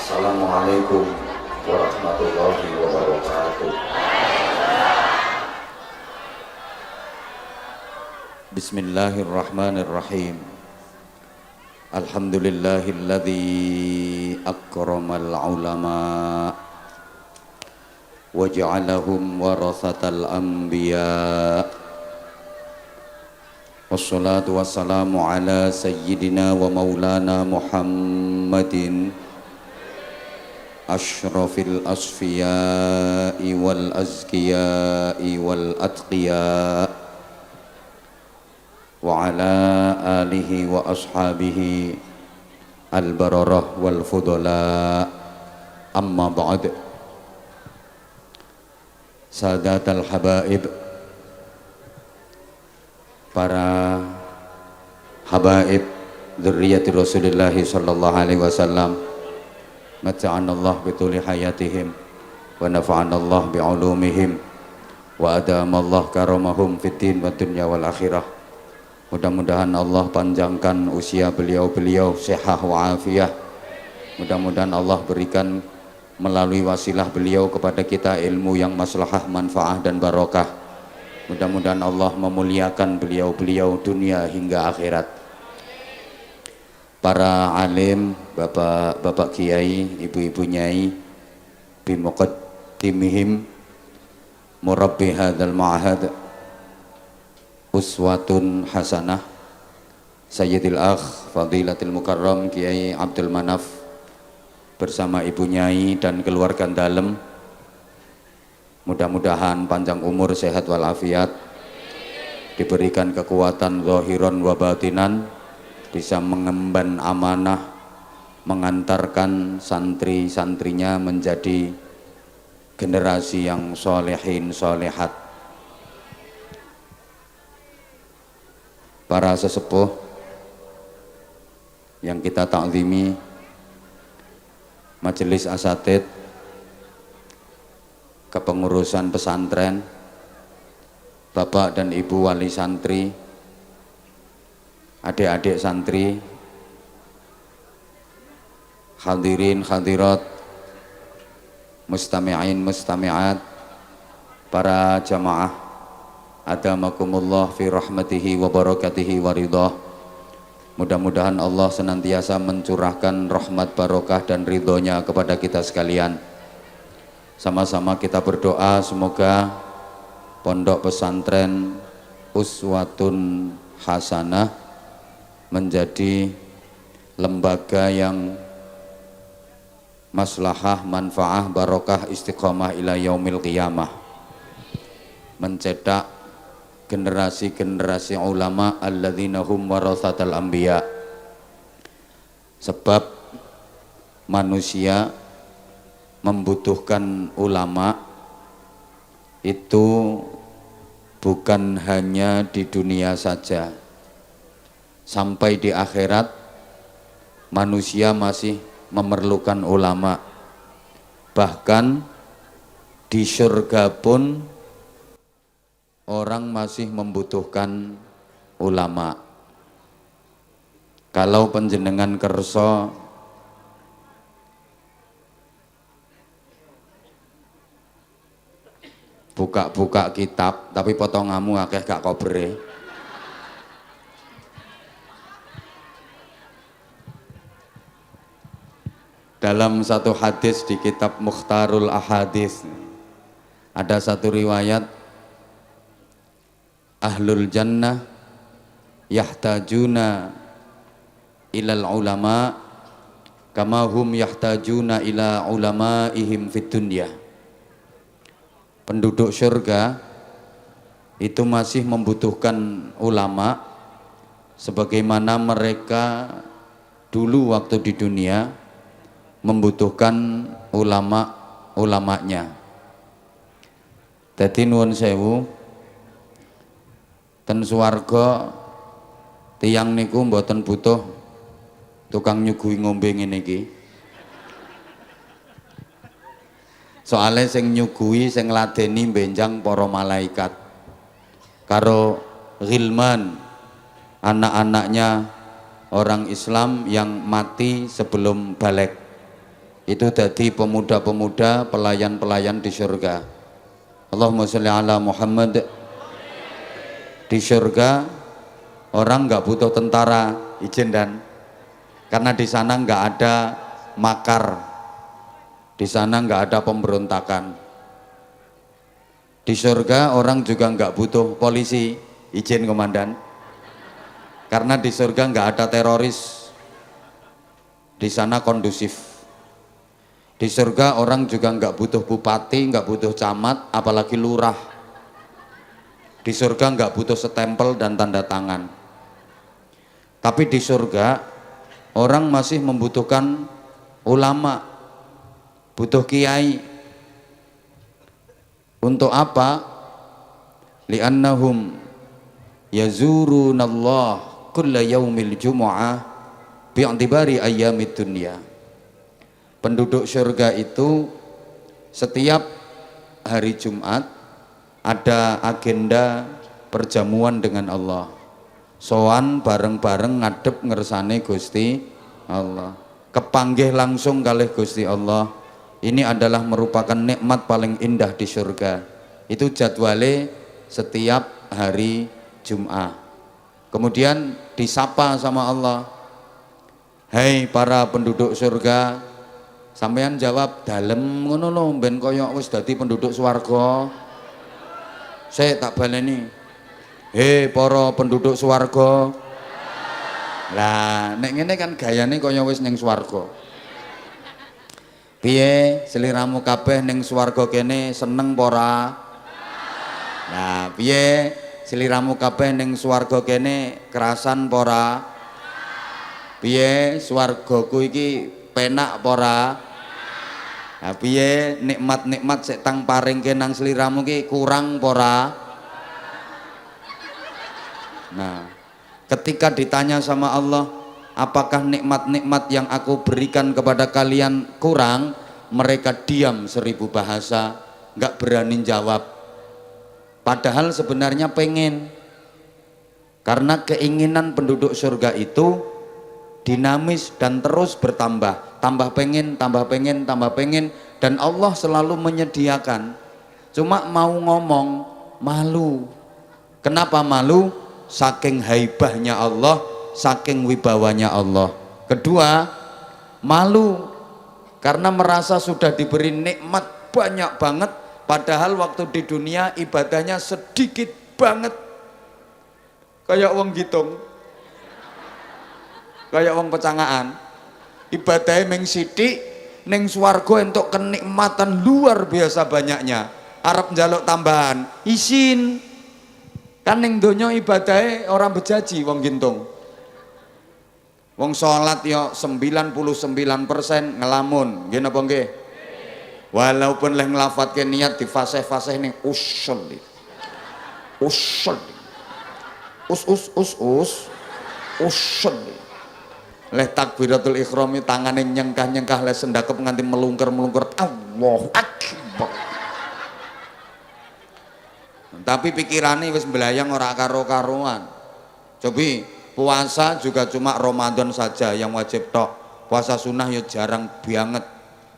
Assalamualaikum warahmatullahi wabarakatuh. Bismillahirrahmanirrahim. Alhamdulillahilladzi akramal ulama wa ja'alahum warasatal anbiya. Wassalatu wassalamu ala sayyidina wa maulana Muhammadin asyrafil asfiya'i wal azkiya'i wal atqiya wa ala alihi wa ashabihi al bararah wal fudala. Amma ba'd. Sadatal habaib, para habaib dzurriyyati Rasulillah sallallahu alaihi wasallam, mata'anallah bituli hayatihim wa nafa'anallah bi'ulumihim wa adamallah karamahum fid din wa dunya wal akhirah. Mudah-mudahan Allah panjangkan usia beliau-beliau sehat wa afiyah. Mudah-mudahan Allah berikan melalui wasilah beliau kepada kita ilmu yang maslahah, manfaah dan barokah. Mudah-mudahan Allah memuliakan beliau-beliau dunia hingga akhirat. Para alim, bapak-bapak kiai, ibu-ibu nyai, bimuqaddimihim murabbi hadzal ma'had uswatun hasanah Sayyidil Akh Fadilatul Mukarram Kiai Abdul Manaf bersama ibu nyai dan keluarga dalem. Mudah-mudahan panjang umur, sehat walafiat, diberikan kekuatan zahiran wa batinan, bisa mengemban amanah, mengantarkan santri-santrinya menjadi generasi yang solehin solehat. Para sesepuh yang kita ta'zimi, majelis asatid, kepengurusan pesantren, bapak dan ibu wali santri, adik-adik santri, hadirin hadirat, mustami'in mustami'at, para jamaah adamakumullah fi rahmatihi wa barakatihi wa ridhah. Mudah-mudahan Allah senantiasa mencurahkan rahmat, barokah dan ridhonya kepada kita sekalian. Sama-sama kita berdoa semoga pondok pesantren Uswatun Hasanah menjadi lembaga yang maslahah, manfaah, barokah, istiqomah ila yaumil qiyamah, mencetak generasi-generasi ulama alladzina hum warasatal anbiya. Sebab manusia membutuhkan ulama itu bukan hanya di dunia saja, sampai di akhirat manusia masih memerlukan ulama. Bahkan di surga pun orang masih membutuhkan ulama. Kalau panjenengan kersa buka-buka kitab tapi potonganmu akeh gak kobere, dalam satu hadis di kitab Mukhtarul Ahadits ada satu riwayat, ahlul jannah yahtajuna ilal ulama kama hum yahtajuna ila ulamaihim fid dunya. Penduduk surga itu masih membutuhkan ulama sebagaimana mereka dulu waktu di dunia membutuhkan ulama-ulamanya. Dadi nuwun sewu, ten swarga tiyang niku mboten butuh tukang nyuguhi ngombe ngene iki. Soale sing nyuguhi, sing ngladeni benjang para malaikat karo ghilman, anak-anaknya orang Islam yang mati sebelum balik. itu dadi pemuda-pemuda pelayan-pelayan di surga. Allahumma sholli ala Muhammad. Di surga orang nggak butuh tentara, izin dan karena di sana nggak ada makar, di sana nggak ada pemberontakan. Di surga orang juga nggak butuh polisi, izin komandan, karena di surga nggak ada teroris, di sana kondusif. Di surga orang juga nggak butuh bupati, nggak butuh camat, apalagi lurah. Di surga nggak butuh stempel dan tanda tangan. Tapi di surga orang masih membutuhkan ulama, butuh kiai. Untuk apa? Li'annahum yazurunallah kulla yaumil jumu'ah bi'tibari ayyamid dunya. Penduduk surga itu setiap hari Jumat ada agenda perjamuan dengan Allah. Soan bareng-bareng ngadep ngersane Gusti Allah. Kepanggih langsung kalih Gusti Allah. Ini adalah merupakan nikmat paling indah di surga. Itu jadwale setiap hari Jumat. Kemudian disapa sama Allah. Hei para penduduk surga, sampean jawab dalem ngono lho ben kaya wis dadi penduduk swarga. Saya tak baleni. Hei para penduduk swarga. Lah nek ngene kan gayane kaya wis ning swarga. Piye seliramu kabeh ning swarga kene seneng apa ora? Nah, piye seliramu kabeh ning swarga kene kerasan apa ora? Piye swargaku iki penak apa ora? Nah, piye nikmat-nikmat sik tang paringke nang sliramu ki kurang apa ora? Nah, ketika ditanya sama Allah, apakah nikmat-nikmat yang aku berikan kepada kalian kurang? Mereka diam 1000 bahasa, nggak berani jawab. Padahal sebenarnya pengen. Karena keinginan penduduk surga itu dinamis dan terus bertambah. Tambah pengen, tambah pengen, tambah pengen. Dan Allah selalu menyediakan. Cuma mau ngomong, malu. Kenapa malu? Saking haibahnya Allah, saking wibawanya Allah. Kedua, malu karena merasa sudah diberi nikmat banyak banget, padahal waktu di dunia ibadahnya sedikit banget. Kayak wong gitung, kayak wong pecangaan. Ibadahnya meng sithik, ning swarga entuk kenikmatan luar biasa banyaknya. Arep njaluk tambahan, isin. Kan ning donya ibadahe orang bejaji wong gintung. Wong salat ya 99% ngelamun, nggih napa nggih? Walaupun leh nglafatke niat di fase-fase ning usul. Usul. Usul. Leh takbiratul ihram tangane nyengkah-nyengkah leh sendakep nganti melungker-melungker. Allahu akbar. Tapi pikirane wis mbelayang ora karo-karuan. Cobi puasa juga cuma Ramadan saja yang wajib tok. Puasa sunnah ya jarang banget.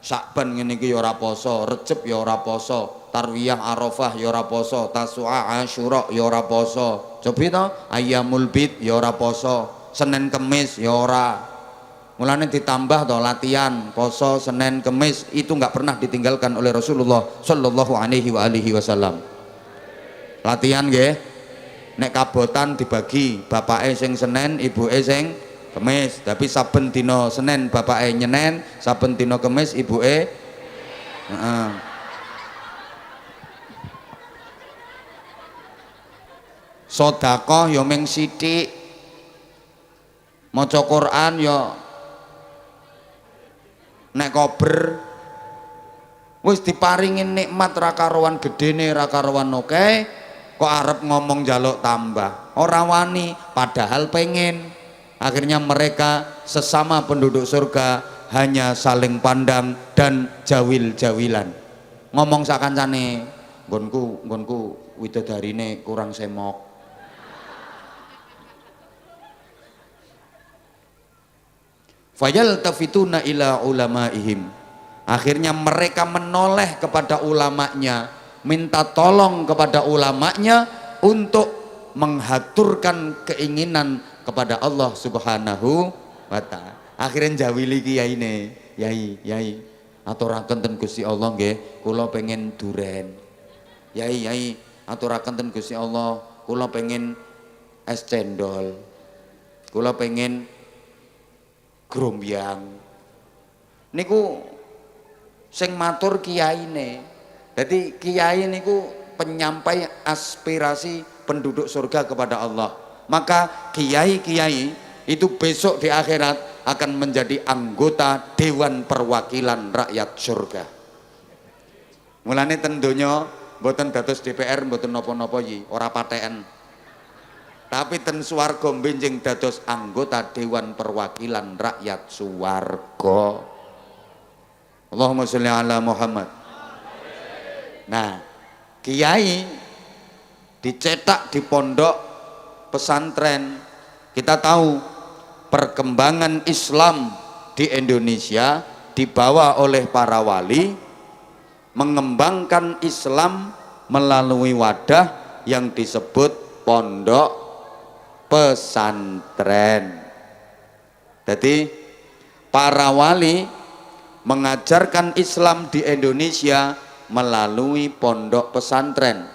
Syakban ngene iki ya ora poso, Recep ya ora poso, Tarwiyah Arafah ya ora poso, Tasu'a Asyura ya ora poso. Cobi to, Ayyamul Bid ya ora poso, Senin Kemis ya ora. Mulane ditambah to latihan poso Senin Kemis itu nggak pernah ditinggalkan oleh Rasulullah sallallahu alaihi wasallam. Latihan nggih. Nek kabotan dibagi, bapake sing Senin, ibuke sing Kemis. Tapi saben dina Senin bapake nyenen, saben dina Kemis ibuke heeh. Sedekah ya mung sithik. Maca Quran ya nek kober wis diparingi nikmat ra karuan gedene, ra karuan akeh. Kok arep ngomong jaluk tambah, ora wani, padahal pengen. Akhirnya mereka sesama penduduk surga hanya saling pandang dan jawil-jawilan. Ngomong sakancane, nggonku widadarine kurang semok. Fayal tafituna ila ulamaihim. Akhirnya mereka menoleh kepada ulamanya, minta tolong kepada ulamanya untuk menghaturkan keinginan kepada Allah Subhanahu wa ta'ala. Akhirnya jawili kiai ini, yai aturaken ten Gusti Allah nggih, kula pengen duren. Yai aturaken ten Gusti Allah, kula pengen es cendol. Kula pengen grombyang. Niku sing matur kiyaine. Jadi kiai niku penyampai aspirasi penduduk surga kepada Allah. Maka kiai-kiai itu besok di akhirat akan menjadi anggota Dewan Perwakilan Rakyat Surga. Mulane ten donya mboten dados DPR, mboten napa-napa iki, ora paten. Tapi ten swarga benjing dados anggota Dewan Perwakilan Rakyat Swarga. Allahumma sholli ala Muhammad. Nah, kiai dicetak di pondok pesantren. Kita tahu perkembangan Islam di Indonesia dibawa oleh para wali mengembangkan Islam melalui wadah yang disebut pondok pesantren. Jadi para wali mengajarkan Islam di Indonesia melalui pondok pesantren,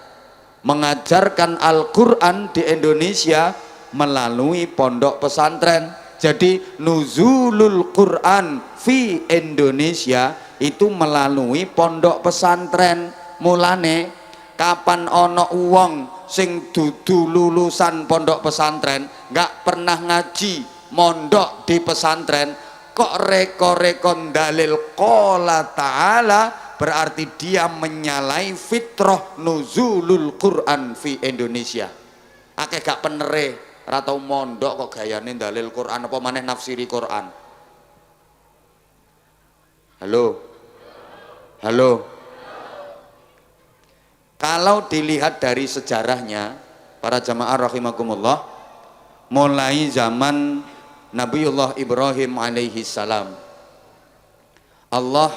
mengajarkan Al-Quran di Indonesia melalui pondok pesantren. Jadi nuzulul Quran fi Indonesia itu melalui pondok pesantren. Mulane kapan ono wong sing dudu lulusan pondok pesantren nggak pernah ngaji mondok di pesantren kok reko-rekon dalil qala ta'ala, berarti dia menyalahi fitrah nuzulul Quran fi Indonesia. Akeh gak penere ratau mondok kok gayane dalil Quran apa maneh nafsiri Quran. Halo. Kalau dilihat dari sejarahnya para jamaah rahimakumullah, mulai zaman Nabiullah Ibrahim alaihi salam, Allah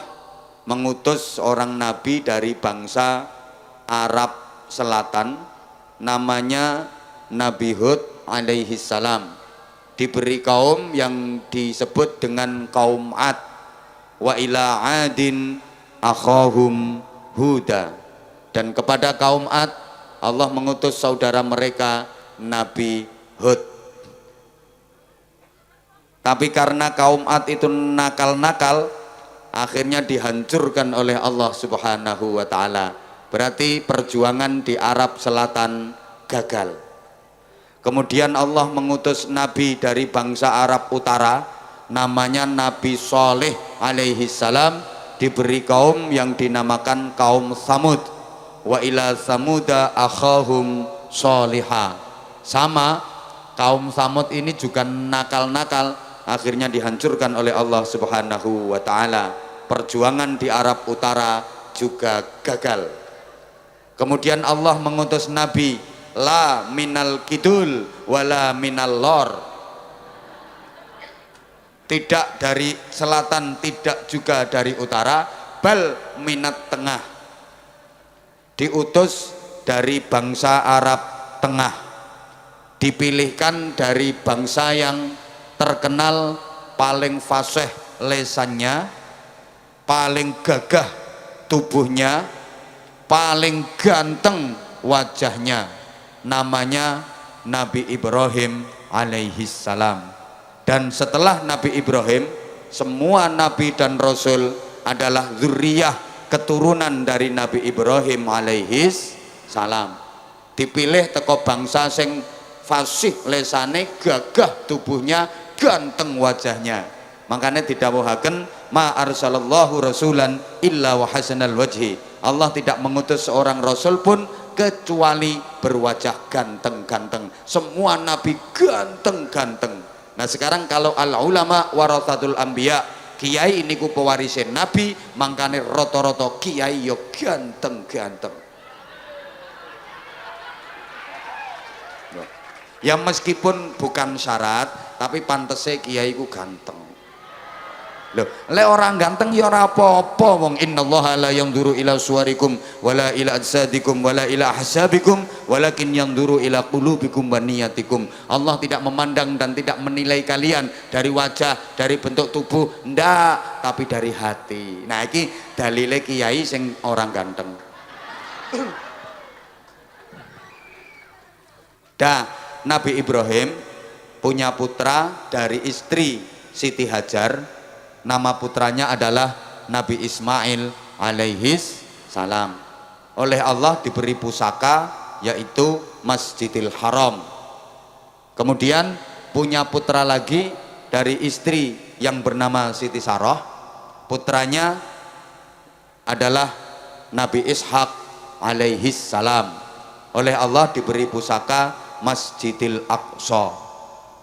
mengutus seorang nabi dari bangsa Arab Selatan, namanya Nabi Hud alaihi salam. Diberi kaum yang disebut dengan kaum Ad. Wa ila adin akhahum Huda. Dan kepada kaum Ad Allah mengutus saudara mereka Nabi Hud. Tapi karena kaum Ad itu nakal-nakal, akhirnya dihancurkan oleh Allah Subhanahu wa ta'ala. Berarti perjuangan di Arab Selatan gagal. Kemudian Allah mengutus nabi dari bangsa Arab Utara, namanya Nabi Shalih alaihi salam, diberi kaum yang dinamakan kaum Samud. Wa ila samuda akhahum sholihah. Sama, kaum Samud ini juga nakal-nakal, akhirnya dihancurkan oleh Allah Subhanahu wa ta'ala. Perjuangan di Arab Utara juga gagal. Kemudian Allah mengutus nabi la minal kidul wala minal lor, tidak dari selatan, tidak juga dari utara, bal minat tengah, diutus dari bangsa Arab Tengah, dipilihkan dari bangsa yang terkenal paling fasih lesannya, paling gagah tubuhnya, paling ganteng wajahnya, namanya Nabi Ibrahim alaihi salam. Dan setelah Nabi Ibrahim, semua nabi dan rasul adalah zuriyah, keturunan dari Nabi Ibrahim alaihi salam. Dipilih teko bangsa sing fasih lesane, gagah tubuhnya, ganteng wajahnya. Makanya didhawuhaken ma arsalallahu rasulan illa wa hasanal wajhi. Allah tidak mengutus seorang rasul pun kecuali berwajah ganteng-ganteng. Semua nabi ganteng-ganteng. Nah sekarang kalau al ulama warathatul anbiya, kiai niku pewarisin nabi, mangkane rata-rata kiai yo ganteng-ganteng. Ya meskipun bukan syarat, tapi pantese kiai ku ganteng. Loh, lek orang ganteng ya ora apa-apa wong innallaha la yanzuru ila suwarikum wala ila ajsadikum wala ila ahsabikum walakin yanzuru ila qulubikum wa niyatikum. Allah tidak memandang dan tidak menilai kalian dari wajah, dari bentuk tubuh, ndak, tapi dari hati. Nah, iki dalile kiai sing orang ganteng. Dah, Nabi Ibrahim punya putra dari istri Siti Hajar. Nama putranya adalah Nabi Ismail alaihis salam. Oleh Allah diberi pusaka yaitu Masjidil Haram. Kemudian punya putra lagi dari istri yang bernama Siti Sarah. Putranya adalah Nabi Ishak alaihis salam. Oleh Allah diberi pusaka Masjidil Aqsa.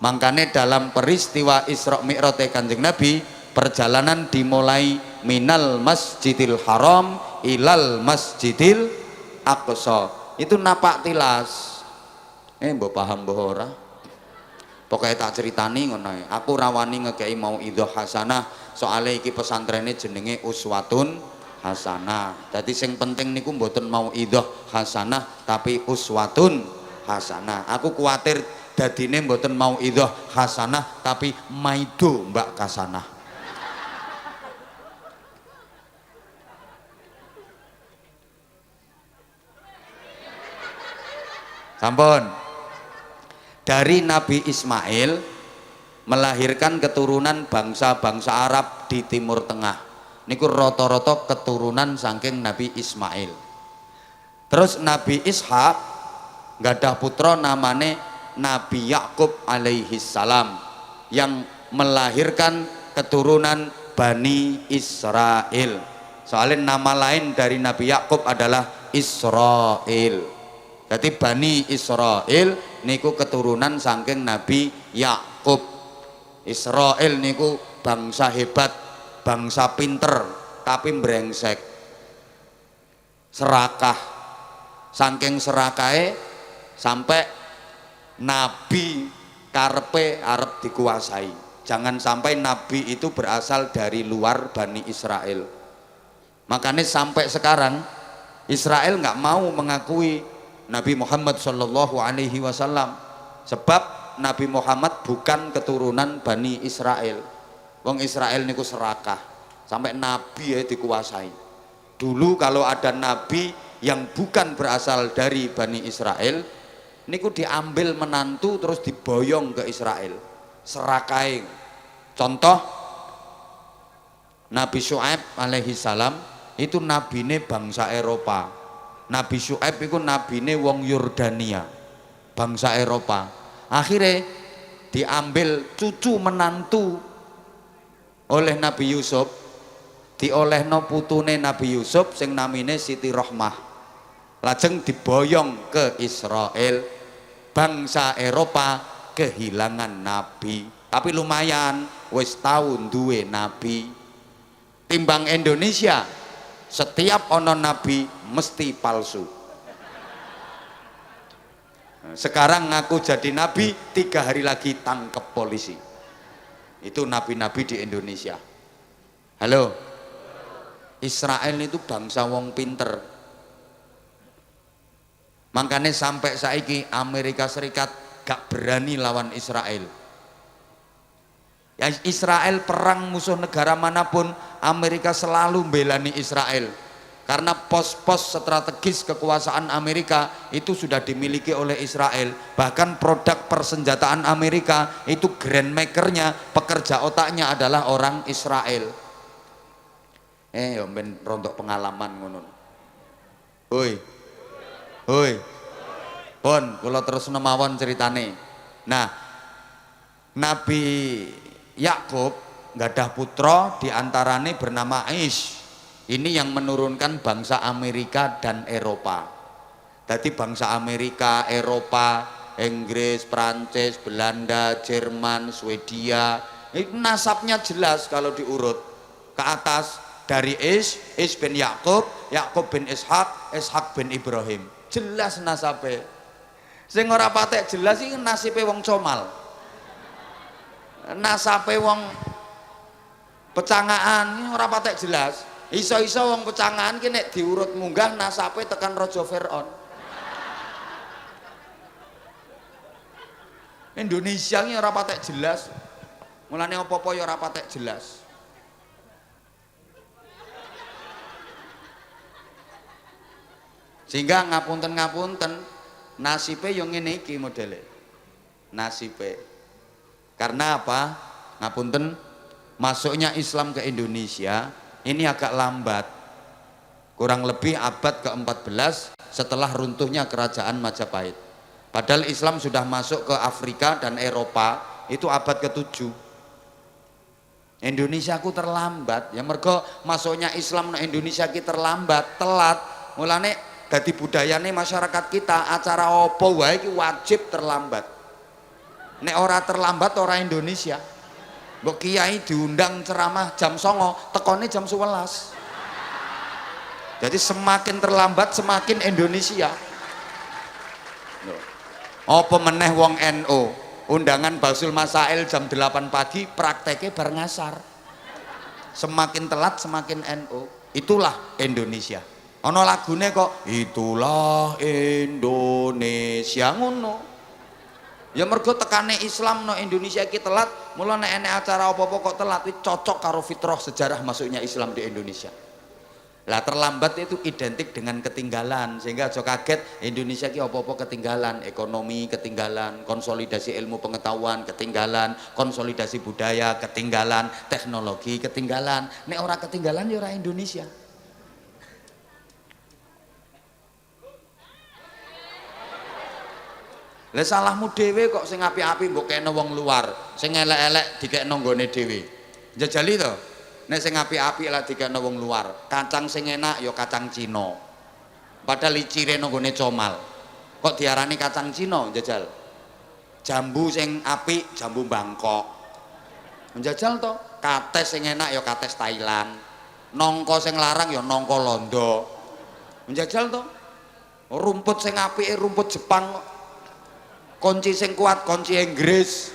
Makanya dalam peristiwa Isra Mi'raj Kanjeng Nabi, perjalanan dimulai minal Masjidil Haram ilal Masjidil Aqsa. Itu napak tilas. Mbok paham mbok ora? Pokoknya tak ceritani ngono ae. Aku rawani ngekei mau idhoh hasanah, soalnya iki pesantrene jenenge uswatun hasanah. Jadi sing penting niku mboten mau idhoh hasanah tapi uswatun hasanah. Aku kuatir dadine mboten mau idhoh hasanah tapi maido mbak kasanah. Sampun. Dari Nabi Ismail melahirkan keturunan bangsa-bangsa Arab di Timur Tengah. Niku rata-rata keturunan saking Nabi Ismail. Terus Nabi Ishak gadah putra namane Nabi Yakub alaihis salam yang melahirkan keturunan Bani Israel. Soalnya nama lain dari Nabi Yakub adalah Israel. Jadi Bani Israel niku keturunan saking Nabi Yakub. Israel niku bangsa hebat, bangsa pinter, tapi brengsek, serakah. Saking serakahe sampai Nabi karpe arep dikuasai. Jangan sampai Nabi itu berasal dari luar Bani Israel. Makanya sampai sekarang Israel nggak mau mengakui Nabi Muhammad Shallallahu Alaihi Wasallam, sebab Nabi Muhammad bukan keturunan Bani Israel. Wong Israel niku serakah, sampai Nabi ya dikuasai. Dulu kalau ada Nabi yang bukan berasal dari Bani Israel, niku diambil menantu terus diboyong ke Israel. Serakai. Contoh Nabi Syuaib alaihi salam itu nabine bangsa Eropa. Nabi Syuaib itu nabine wong Yordania, bangsa Eropa. Akhirnya diambil cucu menantu oleh Nabi Yusuf, diolehno putune Nabi Yusuf sing namine Siti Rohmah. Lajeng diboyong ke Israel. Bangsa Eropa kehilangan nabi. Tapi lumayan wis tahun duwe nabi. Timbang Indonesia, setiap ono nabi mesti palsu. Sekarang ngaku jadi nabi, 3 hari lagi tangkep polisi. Itu nabi-nabi di Indonesia. Halo, Israel itu bangsa wong pinter. Makanya sampai saiki Amerika Serikat gak berani lawan Israel. Ya, Israel perang musuh negara manapun, Amerika selalu belani Israel. Karena pos-pos strategis kekuasaan Amerika itu sudah dimiliki oleh Israel. Bahkan produk persenjataan Amerika itu grand makernya, pekerja otaknya adalah orang Israel. Ben rontok pengalaman ngono. Hoi, hoi, pon, kalau terus nemawon ceritane. Nah, Nabi Yakub gadah putra diantarane bernama Aish. Ini yang menurunkan bangsa Amerika dan Eropa. Jadi bangsa Amerika, Eropa, Inggris, Prancis, Belanda, Jerman, Swedia, itu nasabnya jelas kalau diurut ke atas. Dari Ish bin Yakub, Yakub bin Ishak, Ishak bin Ibrahim. Jelas nasabe. Sing ora patek jelas iki nasibe wong comal. Nasabe wong Pecangaan ini ora patek jelas. Iso-iso wong pecangaan ki nek diurut munggah nasabe tekan Raja Fir'aun. Indonesia ini ora patek jelas. Mulane apa-apa ya ora patek jelas. Sehingga ngapunten-ngapunten nasibe yo ngene iki modele. Nasibe. Karena apa? Ngapunten, masuknya Islam ke Indonesia ini agak lambat. Kurang lebih abad ke-14 setelah runtuhnya kerajaan Majapahit. Padahal Islam sudah masuk ke Afrika dan Eropa itu abad ke-7. Indonesia ku terlambat. Ya mergo masuknya Islam ke Indonesia ki terlambat, telat. Mulane dadi budayane masyarakat kita acara apa wae iki wajib terlambat. Nek ora terlambat ora Indonesia. Mbok kiai diundang ceramah jam 09.00 tekone jam 11. Jadi semakin terlambat semakin Indonesia. Apa meneh wong NU undangan Basul Masail jam 8 pagi prakteknya bar ngasar. Semakin telat semakin NU. Itulah Indonesia. Ana lagune kok itulah Indonesia ngono. Ya mergo tekane Islam no Indonesia iki telat, mula nek enek acara apa-apa kok telat iki cocok karo fitrah sejarah masuknya Islam di Indonesia. Lah terlambat itu identik dengan ketinggalan, sehingga aja kaget Indonesia ki apa-apa ketinggalan, ekonomi ketinggalan, konsolidasi ilmu pengetahuan ketinggalan, konsolidasi budaya ketinggalan, teknologi ketinggalan. Nek ora ketinggalan ya ora Indonesia. Lah salahmu dhewe kok sing apik-apik mbok kene wong luar, sing elek-elek dikekno nggone dhewe. Njajali to. Nek sing apik-apik lah dikekno wong luar. Kacang sing enak ya kacang Cina. Padahal licire nang nggone comal. Kok diarani kacang Cina, njajal. Jambu sing apik jambu Bangkok. Njajal to. Kates sing enak ya kates Thailand. Nangka sing larang ya nangka Londo. Njajal to. Rumput sing apik rumput Jepang. Kunci sing kuat kunci Inggris.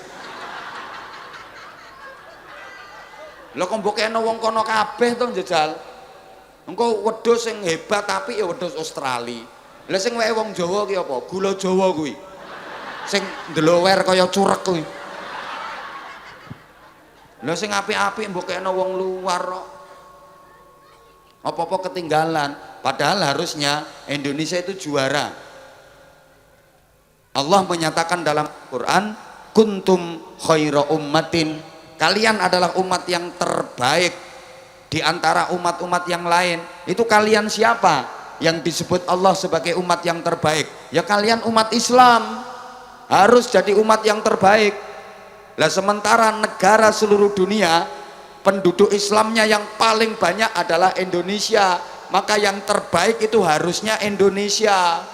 Lha kok mbok kene wong kono kabeh to njajal. Engko wedhus sing hebat tapi ya wedhus Australia. Lah sing wae wong Jawa ki apa? Gula Jawa kuwi. Sing ndlower kaya curek kuwi. Lah sing apik-apik mbok kene wong luar kok. Apa-apa ketinggalan. Padahal harusnya Indonesia itu juara. Allah menyatakan dalam Quran, kuntum khaira ummatin, kalian adalah umat yang terbaik di antara umat-umat yang lain. Itu kalian siapa yang disebut Allah sebagai umat yang terbaik? Ya kalian umat Islam, harus jadi umat yang terbaik. Lah sementara negara seluruh dunia penduduk Islamnya yang paling banyak adalah Indonesia, maka yang terbaik itu harusnya Indonesia.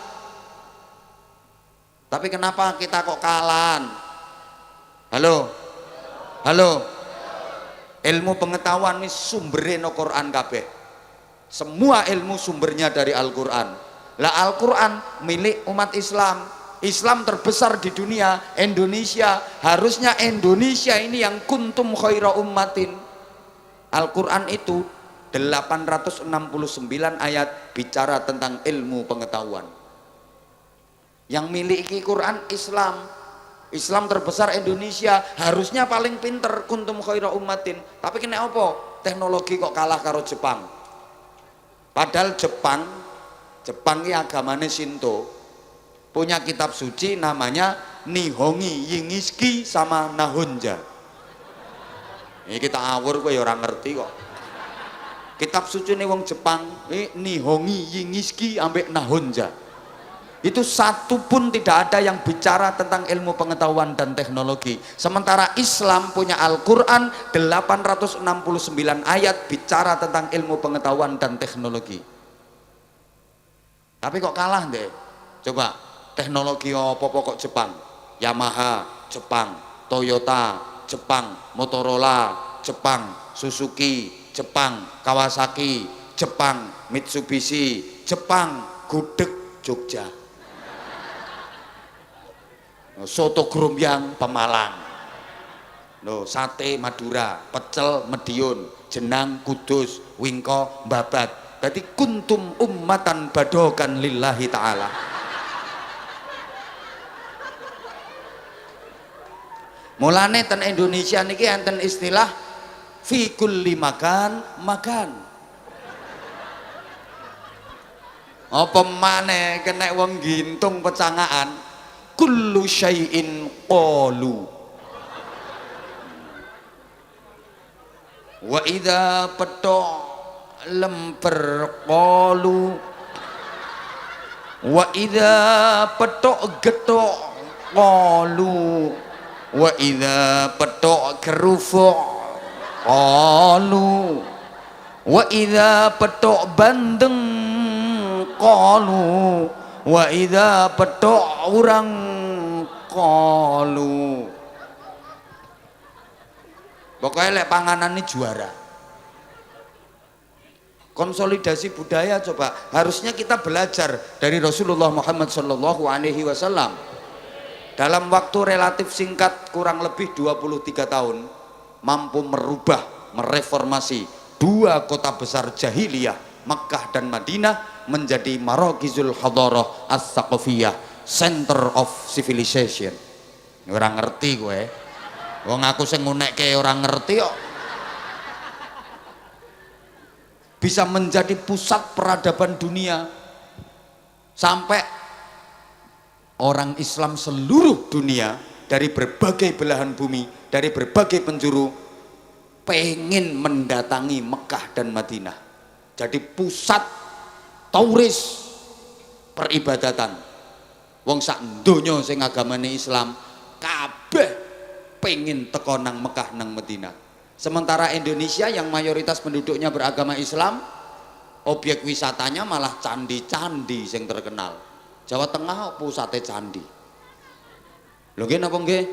Tapi kenapa kita kok kalahan? Halo? Halo? Ilmu pengetahuan ini sumbernya no Quran kabeh. Semua ilmu sumbernya dari Al-Quran. Lah Al-Quran milik umat Islam. Islam terbesar di dunia, Indonesia. Harusnya Indonesia ini yang kuntum khaira ummatin. Al-Quran itu 869 ayat bicara tentang ilmu pengetahuan. Yang miliki Quran Islam. Islam terbesar Indonesia, harusnya paling pinter kuntum khaira ummatin. Tapi kena apa? Teknologi kok kalah karo Jepang. Padahal Jepang ini agamanya Shinto. Punya kitab suci namanya Nihongi Yingiski sama Nahonja. Ini kita awur kok ya orang ngerti kok. Kitab suci ini wong Jepang, ini Nihongi Yingiski ambek Nahonja. Itu satu pun tidak ada yang bicara tentang ilmu pengetahuan dan teknologi. Sementara Islam punya Al-Quran 869 ayat bicara tentang ilmu pengetahuan dan teknologi. Tapi kok kalah deh? Coba teknologi apa kok Jepang? Yamaha Jepang, Toyota Jepang, Motorola Jepang, Suzuki Jepang, Kawasaki Jepang, Mitsubishi Jepang, gudeg Jogja. Soto Grombyang Pemalang. Loh, sate Madura, pecel Medion, jenang Kudus, wingko babat. Berarti kuntum ummatan badokan lillahi ta'ala. Mulane ten Indonesia niki enten istilah fi kulli makan makan. Apa maneh kena wong gintung pecangaan kullu syai'in qalu. Wa idza petok lemper qalu. Wa idza petok getok qalu. Wa idza petok kerufuk qalu. Wa idza petok bandeng qalu. Wa idza petok urang qalu. Pokoknya lek panganan ini juara. Konsolidasi budaya coba, harusnya kita belajar dari Rasulullah Muhammad SAW. Dalam waktu relatif singkat, kurang lebih 23 tahun, mampu merubah, mereformasi dua kota besar jahiliyah, Makkah dan Madinah, menjadi Marokizul Hadarah As-Saqafiyah, Center of Civilization. Orang ngerti gue, wong aku sing ngunekke orang ngerti kok. Bisa menjadi pusat peradaban dunia, sampai orang Islam seluruh dunia dari berbagai belahan bumi, dari berbagai penjuru pengen mendatangi Mekah dan Madinah. Jadi pusat turis peribadatan. Wong sak donya sing agamane Islam kabeh pengen teko nang Mekah nang Madinah. Sementara Indonesia yang mayoritas penduduknya beragama Islam, objek wisatanya malah candi-candi yang terkenal. Jawa Tengah pusatnya candi. Lho nggih napa nggih?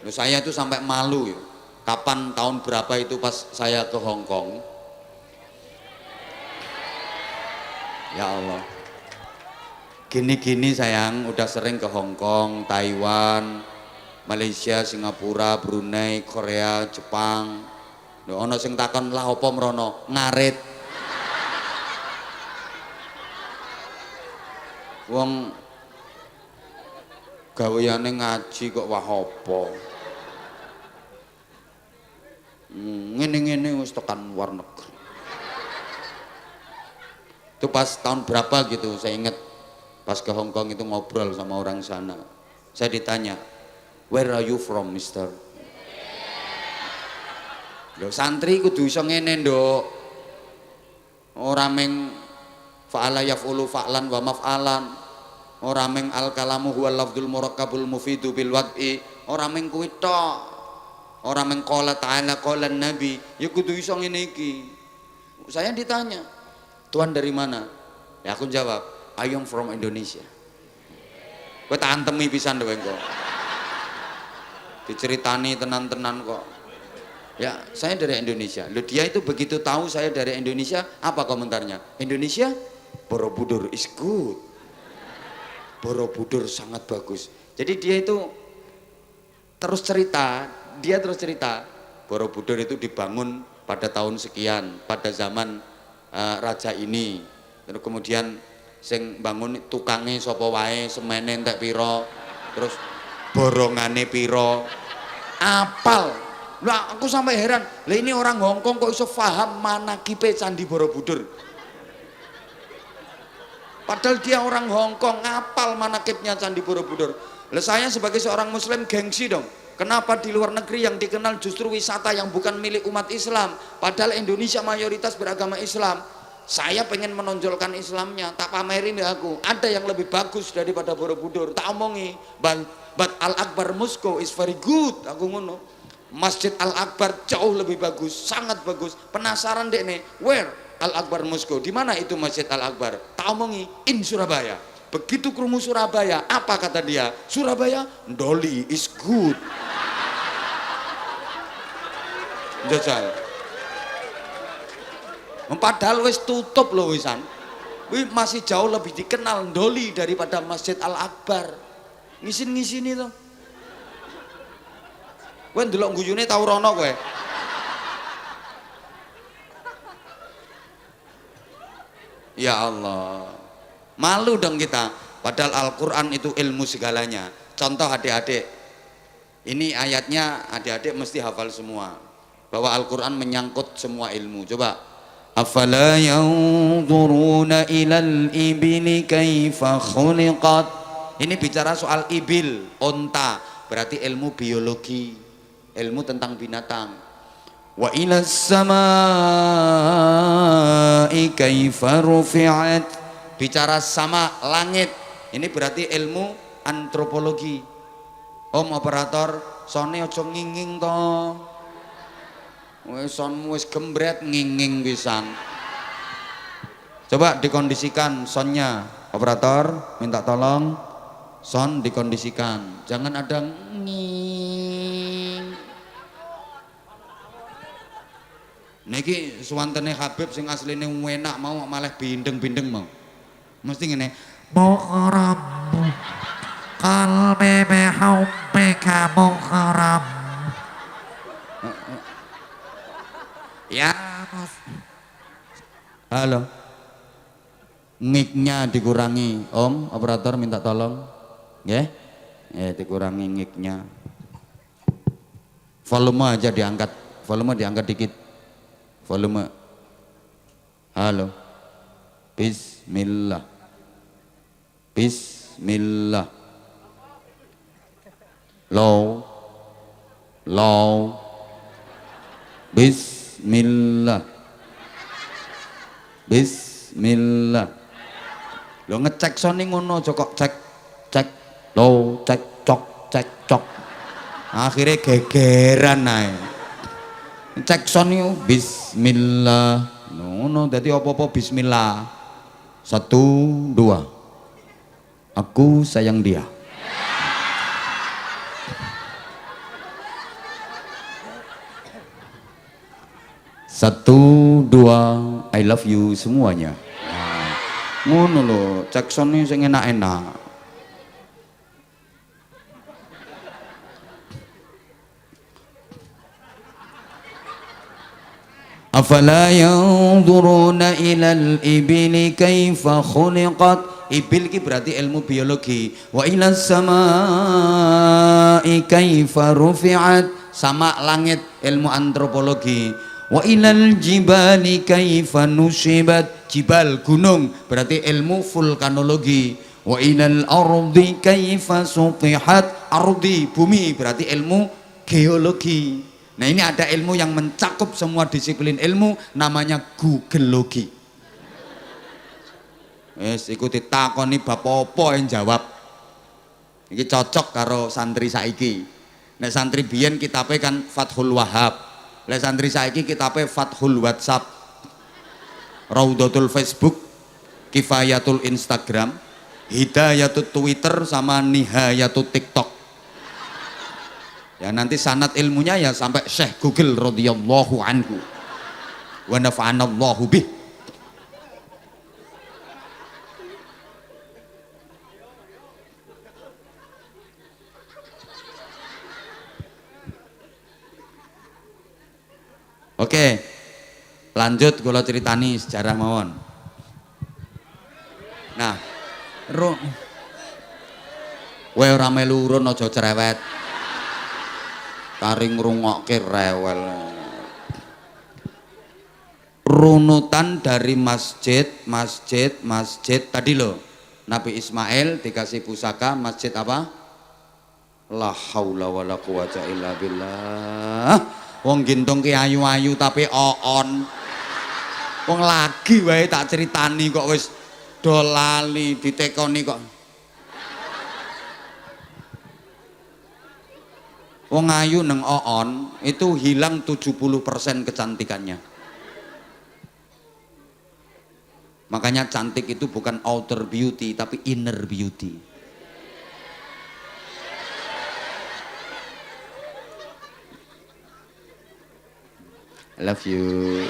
Lho saya itu sampai malu ya. Kapan tahun berapa itu pas saya ke Hong Kong? Ya Allah. Gini-gini sayang, udah sering ke Hong Kong, Taiwan, Malaysia, Singapura, Brunei, Korea, Jepang. Lho ana sing takon lah apa mrono? Ngarit. Wong gaweane ngaji kok wah apa? Ngene-ngene wis tekan luar negeri. Itu pas tahun berapa gitu, saya ingat pas ke Hong Kong itu ngobrol sama orang sana. Saya ditanya, "Where are you from, Mister?" Lho santri kudu iso ngene, Nduk. Ora meng fa'ala yaf'ulu fa'lan wa maf'alan. Ora meng al kalamu huwal lafdzul murakkabul mufidu bil wad'i. Ora meng kuwi tok. Ora meng qala ta'ala qala nabi. Ya kudu iso ngene iki. Saya ditanya, "Tuan dari mana?" Ya aku jawab, "I am from Indonesia." Kowe tak antemi pisan lho engko. Diceritani tenan-tenan kok. Ya, saya dari Indonesia. Loh dia itu begitu tahu saya dari Indonesia, apa komentarnya? Indonesia, Borobudur is good. Borobudur sangat bagus. Jadi dia itu terus cerita, Borobudur itu dibangun pada tahun sekian, pada zaman raja ini. Terus kemudian sing bangun tukangnya sapa wae, semene entek pira, terus borongane pira. Apal. Lah aku sampai heran, lah ini orang Hongkong kok iso paham manakibe Candi Borobudur. Padahal dia orang Hongkong, ngapal manakibnya Candi Borobudur. Lah saya sebagai seorang muslim gengsi dong. Kenapa di luar negeri yang dikenal justru wisata yang bukan milik umat Islam, padahal Indonesia mayoritas beragama Islam. Saya pengen menonjolkan Islamnya, tak pamerin ya aku. Ada yang lebih bagus daripada Borobudur, tak omongi. But Al-Akbar Moscow is very good, aku ngono. Masjid Al-Akbar jauh lebih bagus, sangat bagus. Penasaran dek nih, where Al-Akbar Moscow? Di mana itu Masjid Al-Akbar? Tak omongi, in Surabaya. Begitu krungu Surabaya, apa kata dia? Surabaya, Doli is good. Jajal. Padahal wis tutup loh wisan. Masih jauh lebih dikenal Doli daripada Masjid Al-Akbar. Ngisin-ngisin itu. Kowe ndelok guyune tau rono kowe. Ya Allah. Malu dong kita. Padahal Al-Qur'an itu ilmu segalanya. Contoh adik-adik. Ini ayatnya adik-adik mesti hafal semua. Bahwa Al-Qur'an menyangkut semua ilmu. Coba. Afala yanzuruna ilal ibili kaifa khuliqat. Ini bicara soal ibil, onta, berarti ilmu biologi, ilmu tentang binatang. Wa ilas samai kaifa rufi'at, bicara sama langit, ini berarti ilmu antropologi. Om operator, sone ojo nginging to. Wis sonmu wis gembret nginging pisan. Coba dikondisikan sonnya, operator minta tolong son dikondisikan, jangan ada nging. Niki suwantene Habib sing asline enak mau malah bindeng-bindeng mau. Mesti ngene. Muqarrab qalbi bihubbika muqarrab. Ya. Halo. Mic-nya dikurangi, Om, operator minta tolong. Nggih. Dikurangi mic-nya. Volume aja diangkat. Volume diangkat dikit. Volume. Halo. Bismillah. Bismillah. Low. Low. Bismillah. Bismillah. Lo ngecek soni ngono kok cek lo cek cok akhirnya gegeran ae. Cek soni bismillah ngono dadi apa-apa bismillah. 1 2 aku sayang dia. Satu, dua, I love you semuanya. Nah, ngono lho, cek sone sing enak-enak. Afala yanzuruna ilal ibili kaifa khuliqat. Ibil ki berarti ilmu biologi. Wa ilas samai kaifa rufi'at, sama langit ilmu antropologi. Wa ilal jibali kaifa nusibat, jibal gunung berarti ilmu vulkanologi. Wa ilal ardi kaifa sutihat, ardi bumi berarti ilmu geologi. Nah ini ada ilmu yang mencakup semua disiplin ilmu, namanya googleologi. Wes ikuti takoni bab apa yang jawab. Iki cocok karo santri saiki. Nek santri biyen kitabe kan Fathul Wahhab. Lah santri saiki kitabe Fathul WhatsApp, Raudatul Facebook, Kifayatul Instagram, Hidayatul Twitter sama Nihayatul TikTok. Ya nanti sanad ilmunya ya sampai Syekh Google radhiyallahu anhu. Wa nafa'anallahu bih. Oke, lanjut kalau ceritani sejarah mawon. Nah, kowe ora melu urun aja cerewet. Kari ngrungokke rewel. Runutan dari masjid tadi loh. Nabi Ismail dikasih pusaka masjid apa? La haula wala quwata illa billah. Wong gintung ki ayu-ayu tapi oon. Wong lagi wae tak ceritani kok wis do lali ditekoni kok. Wong ayu neng oon itu hilang 70% kecantikannya. Makanya cantik itu bukan outer beauty tapi inner beauty. I love you.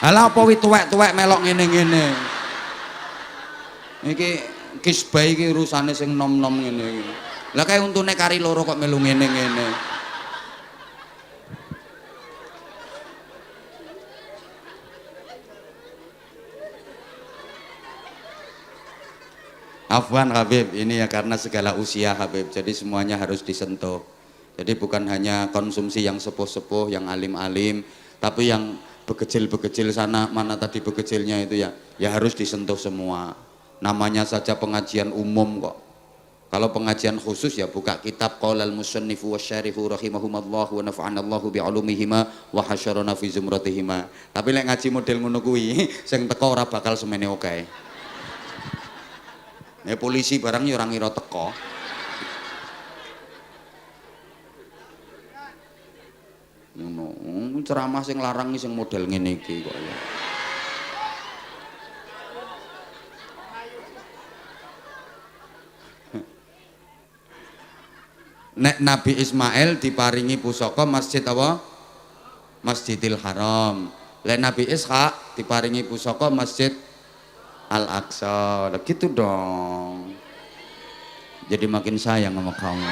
Alah apa wi tuwek-tuwek melok ngene-ngene. Iki kisbah iki urusane sing nom-nom ngene iki. Lah kae untune kari loro kok melu ngene-ngene. Afwan Habib, ini ya karena segala usia Habib, jadi semuanya harus disentuh. Jadi bukan hanya konsumsi yang sepuh-sepuh, yang alim-alim, tapi yang bekecil-bekecil sana, mana tadi bekecilnya itu ya, ya harus disentuh semua. Namanya saja pengajian umum kok. Kalau pengajian khusus ya buka kitab Qaulal Musannifu wasyarihu rahimahumallahu wa nafa'anallahu bi'ulumihima wa hasyarana fi zumratihima. Tapi lek ngaji model ngono kuwi, sing teko ora bakal semene oke. Polisi barang ya orang ngira teko. Ngono, ceramah sing larang sing model ngene iki kok ya. Nek Nabi Ismail diparingi pusaka masjid apa? Masjidil Haram. Lek Nabi Ishak diparingi pusaka masjid Al-Aqsa, gitu dong. Jadi makin sayang sama kamu.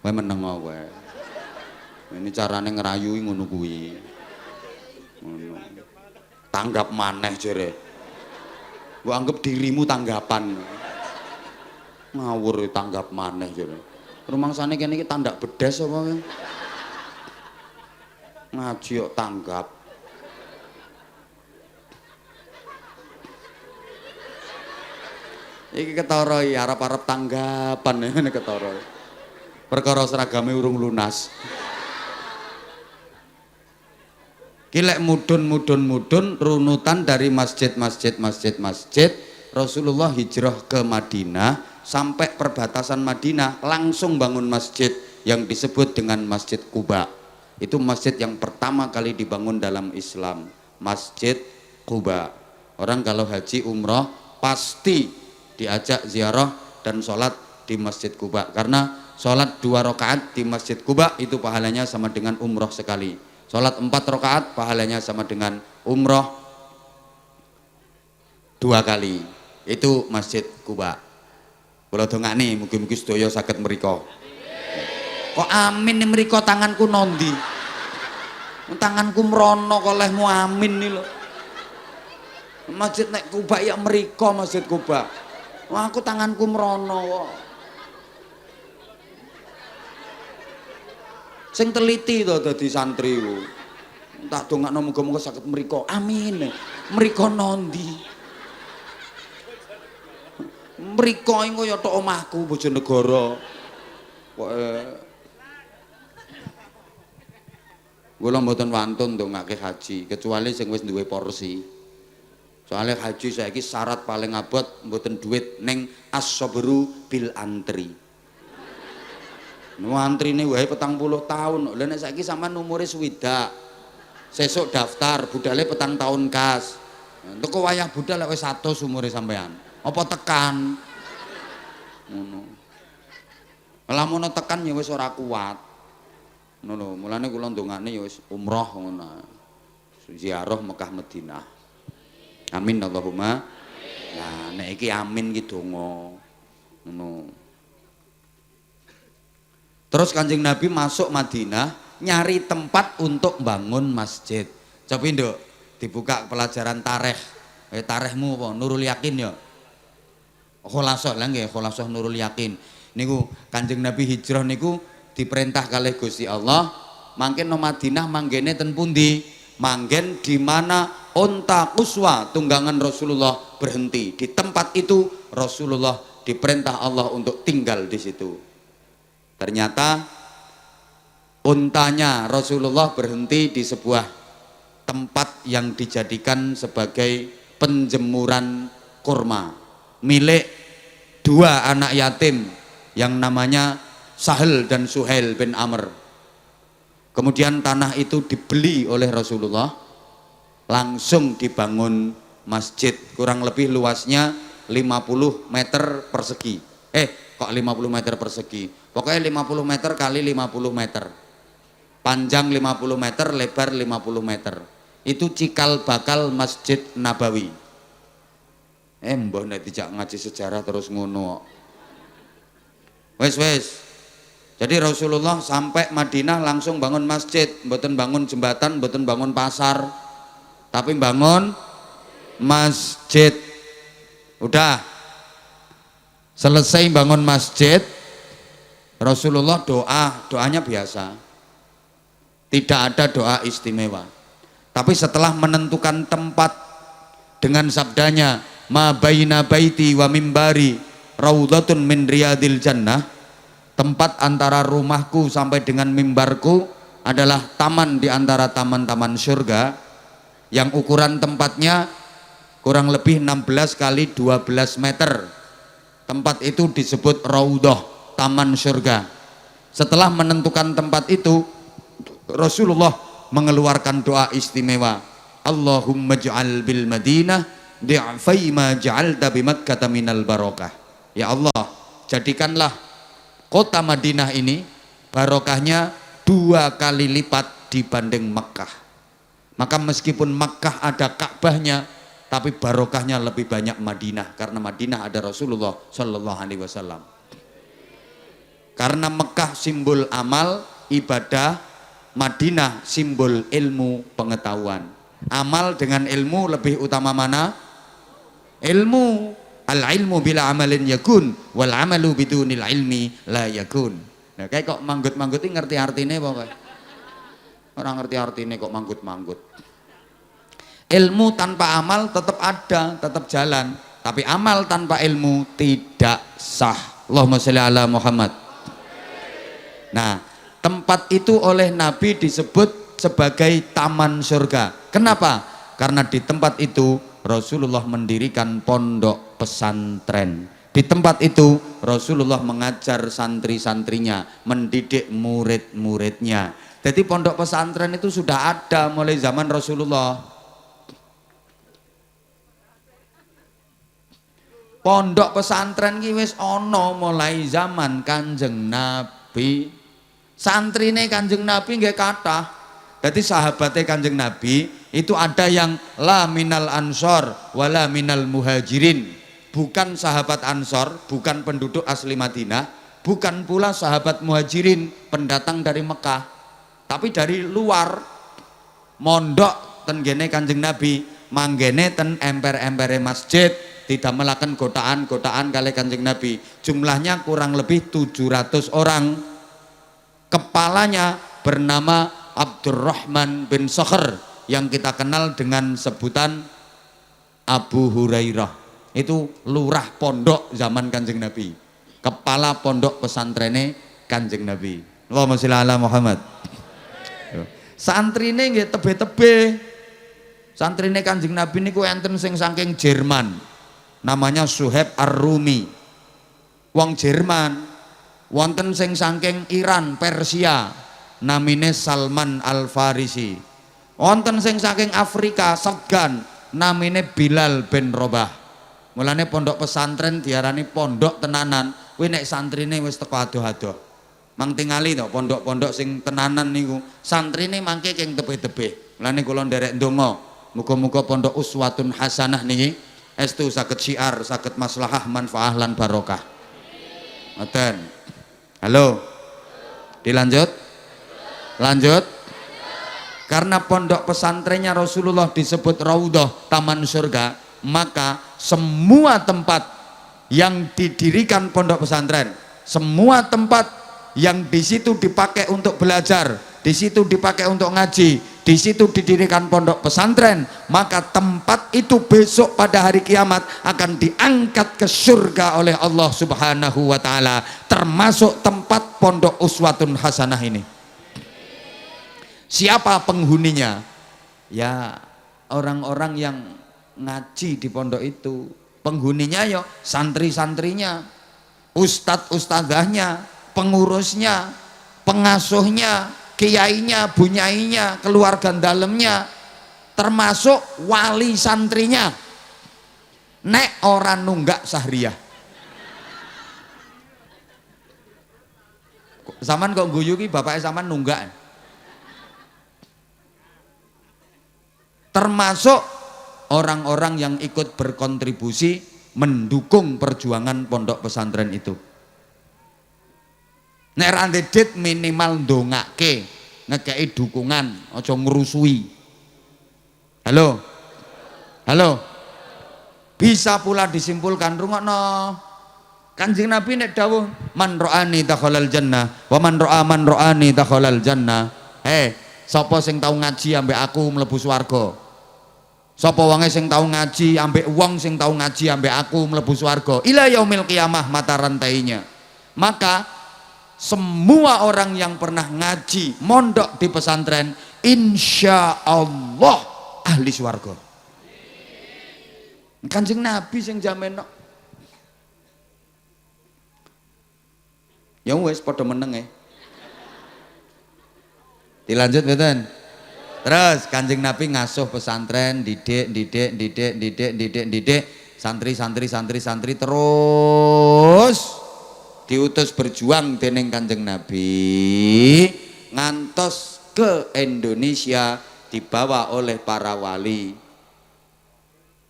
Kowe meneng mau kowe. Ini carane ngerayui ngono kuwi. Ngono. Tanggap maneh jere. Gua anggap dirimu tanggapan. Ngawur tanggap maneh jere. Rumangsane kene iki tandak bedes apa kowe? Ngaji kok tanggap. Iki ketara iki arep-arep tanggapan ngene ketara. Perkara seragame urung lunas. Ki lek mudun runutan dari masjid Rasulullah hijrah ke Madinah. Sampai perbatasan Madinah langsung bangun masjid yang disebut dengan Masjid Quba. Itu masjid yang pertama kali dibangun dalam Islam, Masjid Quba. Orang kalau haji umroh pasti diajak ziarah dan sholat di Masjid Quba, karena sholat 2 rakaat di Masjid Quba itu pahalanya sama dengan umroh sekali. Sholat 4 rakaat pahalanya sama dengan umroh 2 kali. Itu Masjid Quba. Kula dongakne mugi-mugi sedaya saged mriko. Kok amin mriko tanganku nondi? Tanganku mrono kok lehmu amin nih lho. Masjid nek Kuba ya mriko Masjid Kuba. Wah aku tanganku mrono kok. Sing teliti to dadi santri ku. Tak dongakno muga-muga saged mriko. Amin. Mriko nondi? Mriko iku ya tok omahku Bojonegoro. Kok kula mboten wantun ndongake haji kecuali sing wis duwe porsi. Soale haji saiki syarat paling abot mboten duit ning as-sabru bil antri. Nu antrine wae 40 tahun. Lha nek saiki sampean umure swidak. Sesuk daftar budale 4 tahun kas. Entuk wayah budal lek wis 100 umure sampean. Apa tekan ngono. Lamun tekan ya wis ora kuat. Ngono lho, mulane kula ndongane ya wis umroh ngono. Ziarah Mekah Madinah. Amin Allahumma. Nah, nek iki amin iki donga. Ngono. Terus Kanjeng Nabi masuk Madinah nyari tempat untuk bangun masjid. Coba nduk dibuka pelajaran tarikh. Tarikhmu apa? Nurul Yakin ya. Khulasah lah nggih, khulasah Nurul Yakin. Niku Kanjeng Nabi hijrah niku diperintah kalih Gusti Allah mangken nang Madinah manggene ten pundi? Manggen di mana unta Quswa tunggangan Rasulullah berhenti. Di tempat itu Rasulullah diperintah Allah untuk tinggal di situ. Ternyata untanya Rasulullah berhenti di sebuah tempat yang dijadikan sebagai penjemuran kurma milik 2 anak yatim yang namanya Sahal dan Suhail bin Amr. Kemudian tanah itu dibeli oleh Rasulullah, langsung dibangun masjid, kurang lebih luasnya 50 meter persegi. Kok 50 meter persegi? Pokoknya 50 meter kali 50 meter. panjang 50 meter, lebar 50 meter. Itu cikal bakal Masjid Nabawi. Mbah nek dijak ngaji sejarah terus ngono. Wes. Jadi Rasulullah sampai Madinah langsung bangun masjid, mboten bangun jembatan, mboten bangun pasar, tapi bangun masjid. Udah selesai bangun masjid, Rasulullah doanya biasa, tidak ada doa istimewa. Tapi setelah menentukan tempat dengan sabdanya, ma baina baiti wa mimbari raudhatun min riyadil jannah, tempat antara rumahku sampai dengan mimbarku adalah taman di antara taman-taman surga, yang ukuran tempatnya kurang lebih 16 kali 12 meter. Tempat itu disebut raudhah, taman surga. Setelah menentukan tempat itu, Rasulullah mengeluarkan doa istimewa, Allahumma ja'al bil Madinah di'fai ma ja'alta bi Makkah minal barakah. Ya Allah, jadikanlah kota Madinah ini barokahnya 2 kali lipat dibanding Makkah. Maka meskipun Makkah ada Ka'bahnya, tapi barokahnya lebih banyak Madinah, karena Madinah ada Rasulullah Shallallahu Alaihi Wasallam. Karena Mekah simbol amal ibadah, Madinah simbol ilmu pengetahuan. Amal dengan ilmu lebih utama mana? Ilmu. Al ilmu bila amalin yakun, wal amalu bidunil ilmi la yakun. Nah, kayak kok manggut-manggut ini ngerti artinya apa? Orang ngerti artinya kok manggut-manggut. Ilmu tanpa amal tetap ada, tetap jalan. Tapi amal tanpa ilmu tidak sah. Allahumma sholli ala Muhammad. Nah, tempat itu oleh Nabi disebut sebagai taman surga. Kenapa? Karena di tempat itu Rasulullah mendirikan pondok pesantren. Di tempat itu Rasulullah mengajar santri-santrinya, mendidik murid-muridnya. Jadi pondok pesantren itu sudah ada mulai zaman Rasulullah. Pondok pesantren ki wis ana mulai zaman Kanjeng Nabi. Santrine Kanjeng Nabi nggih kathah. Jadi sahabatnya Kanjeng Nabi itu ada yang la minal ansor wala minal muhajirin, bukan sahabat ansor, bukan penduduk asli Madinah, bukan pula sahabat muhajirin, pendatang dari Mekah, tapi dari luar mondok ten gene Kanjeng Nabi, manggene ten emper-empere masjid, tidak melakukan gotaan-gotaan kali Kanjeng Nabi. Jumlahnya kurang lebih 700 orang. Kepalanya bernama Abdurrahman bin Sakhr, yang kita kenal dengan sebutan Abu Hurairah. Itu lurah pondok zaman Kanjeng Nabi, kepala pondok pesantrene Kanjeng Nabi. Allahumma sholli ala Muhammad. Santrine nggih tebe-tebe. Santrine Kanjeng Nabi niku enten sing saking Jerman, namanya Suhaib Ar-Rumi, wong Jerman. Wonten sing saking Iran, Persia, namine Salman Al-Farisi. Wonten sing saking Afrika, Afgan, namine Bilal bin Rabah. Mulane pondok pesantren diarani pondok tenanan. Kuwi nek santrine wis teko adoh-adoh. Mang tingali to pondok-pondok sing tenanan niku, santrine mangke king tebe-tebe. Mulane kula nderek ndonga, muga-muga pondok uswatun hasanah niki estu saged syiar, saged maslahah, manfaah lan barokah. Ngoten. Halo. Dilanjut? Lanjut. Karena pondok pesantrennya Rasulullah disebut raudhah, taman surga, maka semua tempat yang didirikan pondok pesantren, semua tempat yang di situ dipakai untuk belajar, di situ dipakai untuk ngaji, di situ didirikan pondok pesantren, maka tempat itu besok pada hari kiamat akan diangkat ke surga oleh Allah Subhanahu wa taala, termasuk tempat pondok uswatun hasanah ini. Siapa penghuninya? Ya orang-orang yang ngaji di pondok itu. Penghuninya ya santri-santrinya, ustadz-ustadzahnya, pengurusnya, pengasuhnya, kiainya, bunyainya, keluarga dalamnya, termasuk wali santrinya. Nek orang nunggak sahriyah. Zaman kok guyu ki bapaknya zaman nunggak. termasuk orang-orang yang ikut berkontribusi mendukung perjuangan pondok pesantren itu. Nek ra ndedit minimal ndongake, ngekei dukungan, aja ngrusui. Halo. Halo. Bisa pula disimpulkan rungokno. Kanjeng Nabi nek dawuh man ra'ani dakhalal jannah wa man ra'ani dakhalal jannah. Sapa sing tau ngaji ambek aku mlebu swarga. Sapa wonge sing tau ngaji ambek wong sing tau ngaji ambek aku mlebu swarga. Ila yaumil qiyamah mata rantainya. Maka semua orang yang pernah ngaji mondok di pesantren insya Allah ahli swarga. Kanjeng Nabi sing jamin. Ya wis padha meneng. Dilanjut mboten? Terus Kanjeng Nabi ngasuh pesantren, didik santri terus diutus berjuang dening Kanjeng Nabi ngantos ke Indonesia dibawa oleh para wali.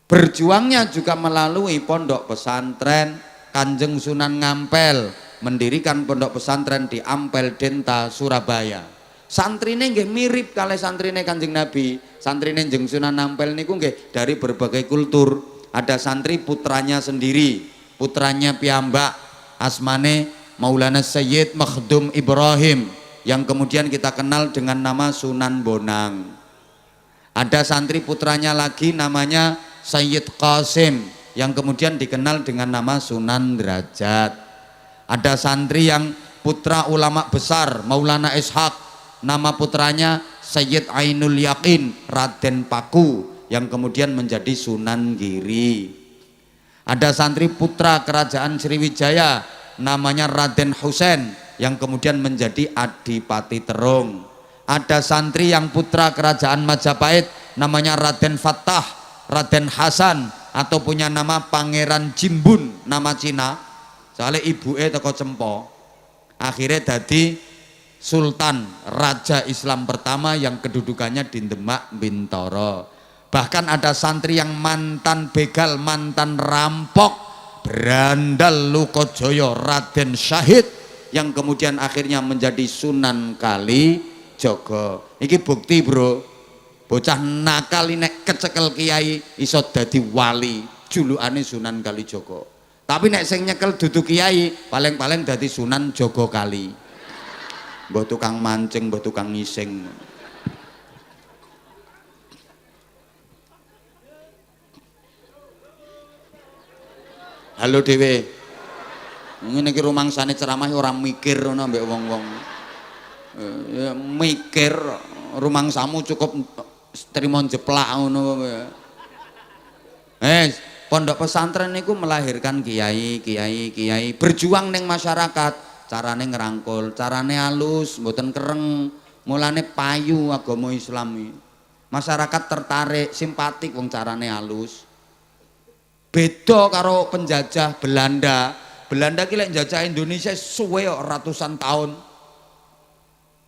Berjuangnya juga melalui pondok pesantren. Kanjeng Sunan Ngampel mendirikan pondok pesantren di Ampel Denta, Surabaya. Santrine nggih mirip kalih santrine Kanjeng Nabi. Santrine Jeng Sunan Ampel niku nggih dari berbagai kultur. Ada santri putranya sendiri, putranya piyambak, asmane Maulana Sayyid Makhdum Ibrahim yang kemudian kita kenal dengan nama Sunan Bonang. Ada santri putranya lagi namanya Sayyid Qasim yang kemudian dikenal dengan nama Sunan Derajat. Ada santri yang putra ulama besar Maulana Ishaq, nama putranya Sayyid Ainul Yakin Raden Paku yang kemudian menjadi Sunan Giri. Ada santri putra kerajaan Sriwijaya namanya Raden Husain yang kemudian menjadi Adipati Terung. Ada santri yang putra kerajaan Majapahit namanya Raden Fattah, Raden Hasan, atau punya nama Pangeran Jimbun, nama Cina soalnya ibuke teko Cempo. Akhirnya dadi Sultan Raja Islam pertama yang kedudukannya di Demak Bintoro. Bahkan ada santri yang mantan begal, mantan rampok, berandal Lukojoyo, Raden Syahid yang kemudian akhirnya menjadi Sunan Kalijogo. Iki bukti bro, bocah nakal nek kecekel kiai iso dadi wali, julukane Sunan Kalijogo. Tapi nek sing nyekel dudu kiai paling-paling dadi Sunan Jogo Kali. Mbah tukang mancing, mbah tukang ngising. Halo dhewe. Ngene iki rumangsane ceramah ora mikir ngono mbek wong-wong. Ya mikir rumangsamu cukup trimo jeplak ngono. Pondok pesantren niku melahirkan kiai berjuang ning masyarakat. Carane ngerangkul, carane halus, mboten kereng, mulane payu agama Islam. Masyarakat tertarik, simpatik wong carane halus. Beda karo penjajah Belanda. Belanda ki lek njajah Indonesia suwe ratusan tahun.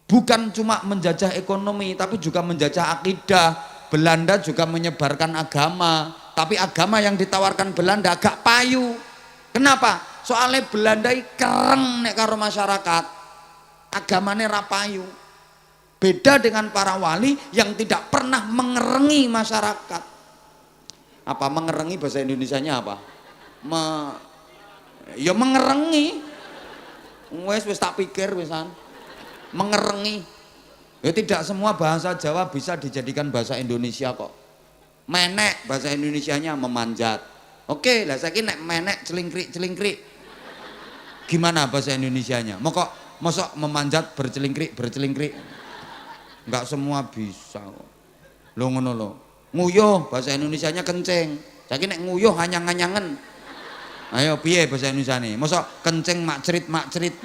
Bukan cuma menjajah ekonomi, tapi juga menjajah akidah. Belanda juga menyebarkan agama, tapi agama yang ditawarkan Belanda agak payu. Kenapa? Soalnya Belanda kereng nek karo masyarakat, agamane rapayu. Beda dengan para wali yang tidak pernah mengerengi masyarakat. Apa mengerengi bahasa Indonesianya apa? Ya mengerengi. Wis tak pikir wisan. Mengerengi. Ya tidak semua bahasa Jawa bisa dijadikan bahasa Indonesia kok. Menek bahasa Indonesianya memanjat. Oke, lah saiki nek menek celingkrik. Gimana bahasa Indonesianya? Mosok memanjat bercelingkrik. Enggak semua bisa. Lo ngono lo. Nguyuh bahasa Indonesianya kencing. Saiki nek nguyuh anyang-anyangen. Ayo piye bahasa Indonesiane? Mosok kencing makcerit.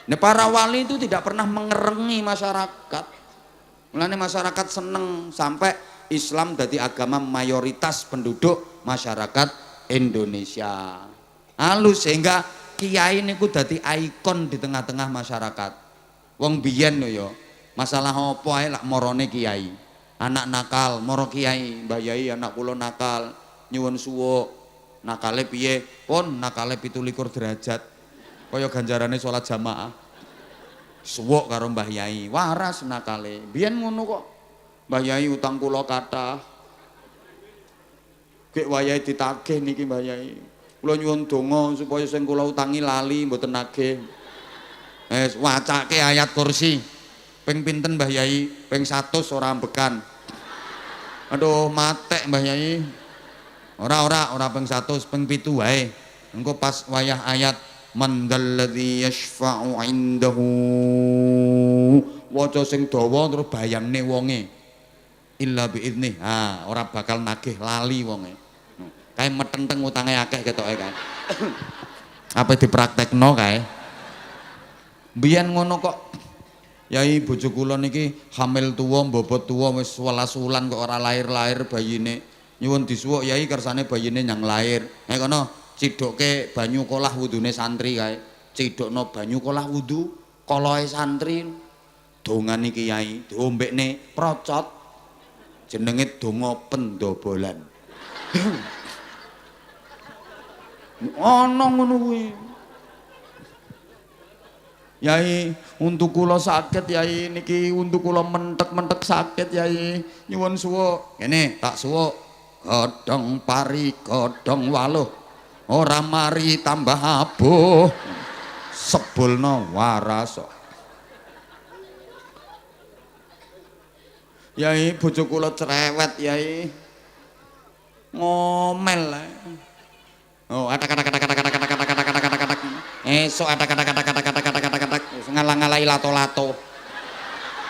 Nah, para wali itu tidak pernah mengerengi masyarakat. Mulane masyarakat seneng sampai Islam jadi agama mayoritas penduduk masyarakat Indonesia. Halus sehingga kiai niku dadi ikon di tengah-tengah masyarakat. Wong biyen lho ya, masalah apa ae lak marane kiai. Anak nakal mara kiai, Mbah Yai anak kula nakal, nyuwun suwuk. Nakale piye? Pun nakale 17 derajat. Kaya ganjarane salat jamaah. Suwuk karo Mbah Yai, waras nakale. Biyen ngono kok. Mbah Yai utang kula kathah. Gek wayahe ditagih niki Mbah Yai. Kula nyuwun donga supaya sing kula utangi lali mboten nagih. Wis wacake ayat kursi. Ping pinten Mbah Yai? Ping 100 ora ambekan. Aduh matek Mbah Yai. Ora ping 100, ping 7 wae. Engko pas wayah ayat man dzalladzi yashfa'u 'indahu. Waca sing dawa terus bayangne wonge. Illa biidzni. Ha, ora bakal nagih lali wonge. Kae metenteng utange akeh ketoke kae. Apa dipraktekno kae? Biyen ngono kok. Yai bojo kula niki hamil tuwa, mbobot tuwa wis 11 wulan kok ora lahir-lahir bayine. Nyuwun disuwuk Yai kersane bayine nyang lahir. Nek kono cidokke banyu kolah wudune santri kae. Cidokno banyu kolah wudu, kolohe santri. Dongane Kiai diombekne procot. Jenenge donga pendobolan. Ana ngono kuwi. Yai, untuk kula sakit Yai niki, untuk kula mentek-mentek sakit Yai. Nyuwun suwuk. Kene tak suwuk. Godhong pari, godhong waluh. Ora mari tambah abuh. Sebulna waras. Yai, bojo kula cerewet Yai. Ngomel. Oh, atak-atak. Esuk atak-atak. Ngalang-ngalai lato-lato.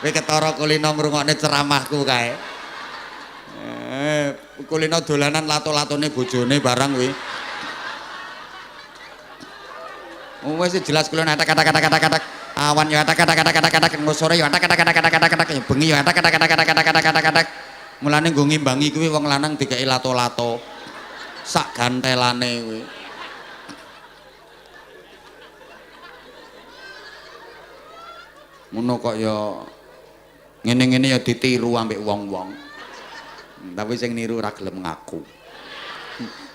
Kowe ketara kulino ngrungokne ceramahku kae. Kulino dolanan lato-latone bojone barang kuwi. Wis jelas kulino atak-atak. Awan ya atak-atak. Sore ya atak-atak. Bengi ya atak-atak. Mulane nggo ngimbangi kuwi wong lanang dikeki lato-lato. Sak gantelane kuwi. Ngono kok ya ngene-ngene ya ditiru ambek wong-wong. Tapi sing niru ora gelem ngaku.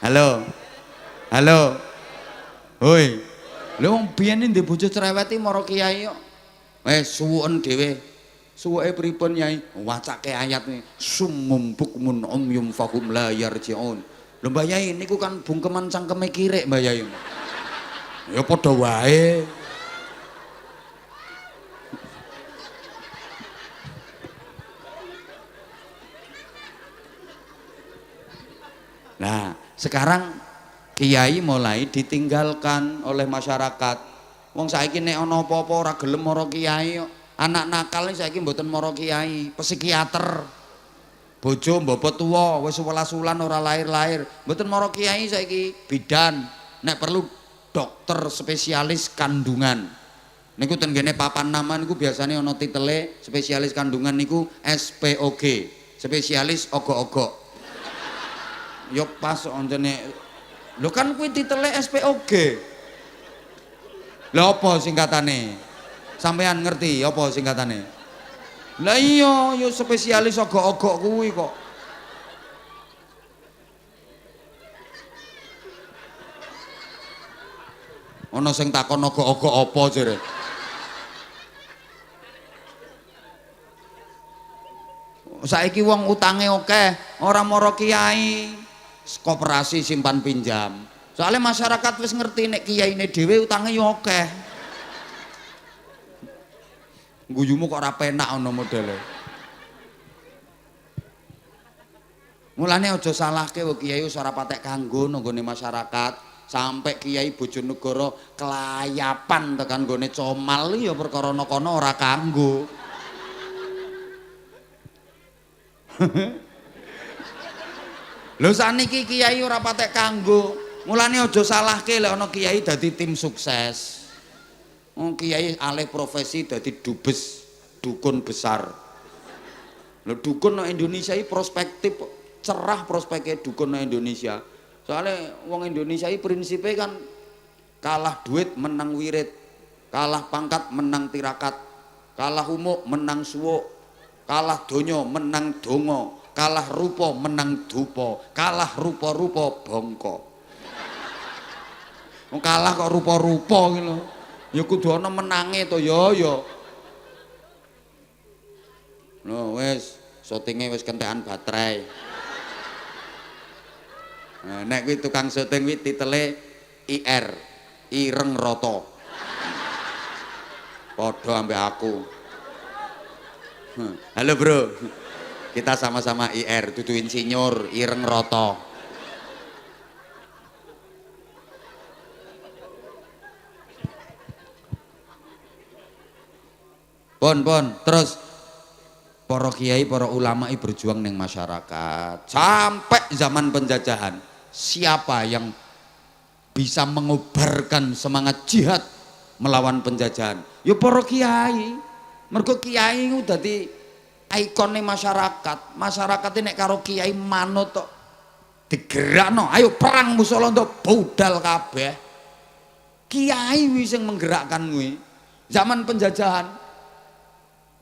Halo. Hoi. Lha wong biyen ndek bojo cerewet iki mara kiai kok. Suwuken dhewe. Suwuke pripun Yai? Wacake ayat iki. Summum bukmun umyum fahum la yarji'un. Lho Mbah Yai niku kan bungkeman cangkeme kirik Mbah Yai. Ya padha wae. Nah, sekarang kiai mulai ditinggalkan oleh masyarakat. Wong saiki nek ana apa-apa ora gelem mara kiai kok. Anak nakal saiki mboten mara kiai, psikiater. Bojo mbobot tuwa wis 11 wulan ora lahir-lahir, mboten mara kiai saiki, bidan. Nek perlu dokter spesialis kandungan. Niku ten ngene papan nama niku biasane ana titele spesialis kandungan niku SPOG, spesialis ogok-ogok. Yo pas ontene. Lho kan kuwi titele SPOG. Lha apa singkatane? Sampean ngerti apa singkatane? Lah iya, yo spesialis ogok-ogok kuwi kok. Ana sing takon ogok-ogok apa jere? Saiki wong utange akeh, ora mara kiai. Koperasi simpan pinjam. Soalnya masyarakat wis ngerti nek kiyaine dhewe utange yo akeh. Guyumu kok ora penak ana modele. Mulane aja salahke wong kiai wis ora patek kanggo nanggone masyarakat. Sampai kiai Bojonegoro kelayapan tekan nggone comal ya perkara kono ora kanggo. Lho saniki kiai ora patek kanggo. Mulane aja salahke lek ana kiai dadi tim sukses. Kiai alih profesi dadi dubes, dukun besar. Lho dukun nang Indonesia iki prospektif, cerah prospeknya dukun nang Indonesia. Soalnya wong Indonesia iki prinsipe kan kalah duit menang wirid, kalah pangkat menang tirakat, kalah umuk menang suwuk, kalah donya menang donga, kalah rupa menang dupa, kalah rupa-rupa bangka. Wong kalah kok rupa-rupa iki lho. Ya kudu ana menange to ya. Lho wis syutinge wis kentekan baterai. Nah, nek kuwi tukang syuting kuwi titele IR, Ireng Rata. Padha ambek aku. Halo bro, kita sama-sama IR, dudu insinyur, Ireng Rata. Pon, terus para kiai, para ulama berjuang ning masyarakat sampai zaman penjajahan. Siapa yang bisa mengobarkan semangat jihad melawan penjajahan? Ya para kiai. Mergo kiai ku dadi ikone masyarakat. Masyarakat ini nek karo kiai manut tok digerakno, ayo perang musuh londo budal kabeh. Kiai wis sing menggerakkan kuwi. Zaman penjajahan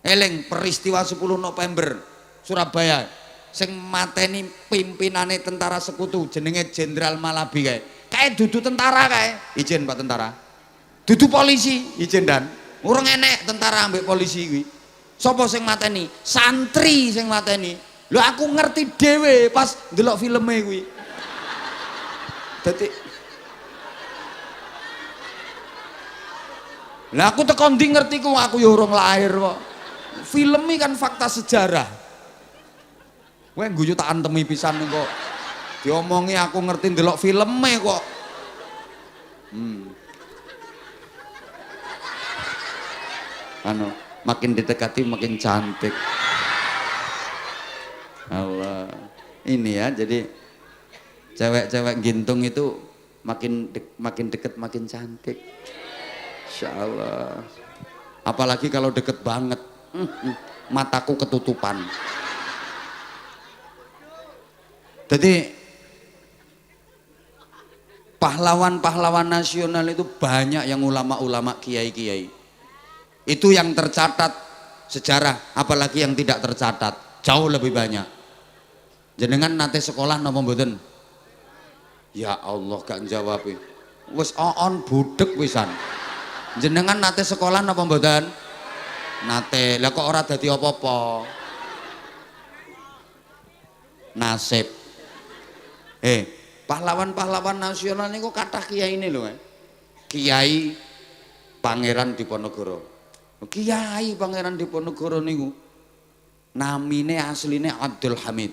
eling peristiwa 10 November Surabaya sing mateni pimpinane tentara sekutu jenenge Jenderal Malabi kae dudu tentara kae. Izin Pak Tentara. Dudu polisi, izin Dan. Urung enek tentara ambek polisi kuwi. Sapa sing mateni? Santri sing mateni. Lho aku ngerti dhewe pas ndelok filme kuwi. Dadi lah aku teko ndi ngerti ku aku ya urung lahir kok. Film ini kan fakta sejarah. Weh guyu tak antemi pisan kok. Diomongi aku ngerti ndelok filmnya kok. Anu, makin didekati makin cantik. Allah. Ini ya, jadi cewek-cewek gintung itu makin deket makin cantik. Insya Allah. Apalagi kalau deket banget. Mataku ketutupan. Jadi pahlawan-pahlawan nasional itu banyak yang ulama-ulama kiai-kiai. Itu yang tercatat sejarah, apalagi yang tidak tercatat jauh lebih banyak. Jenengan nate sekolah napa mboten? Ya Allah gak jawab. Wis on budek wisan. Jenengan nate sekolah napa mboten? Nate, lah kok ora dadi apa-apa. Nasib. Pahlawan-pahlawan nasional niku kathah kiai ini lho. Kiai Pangeran Diponegoro. Kiai Pangeran Diponegoro niku namine asline Abdul Hamid.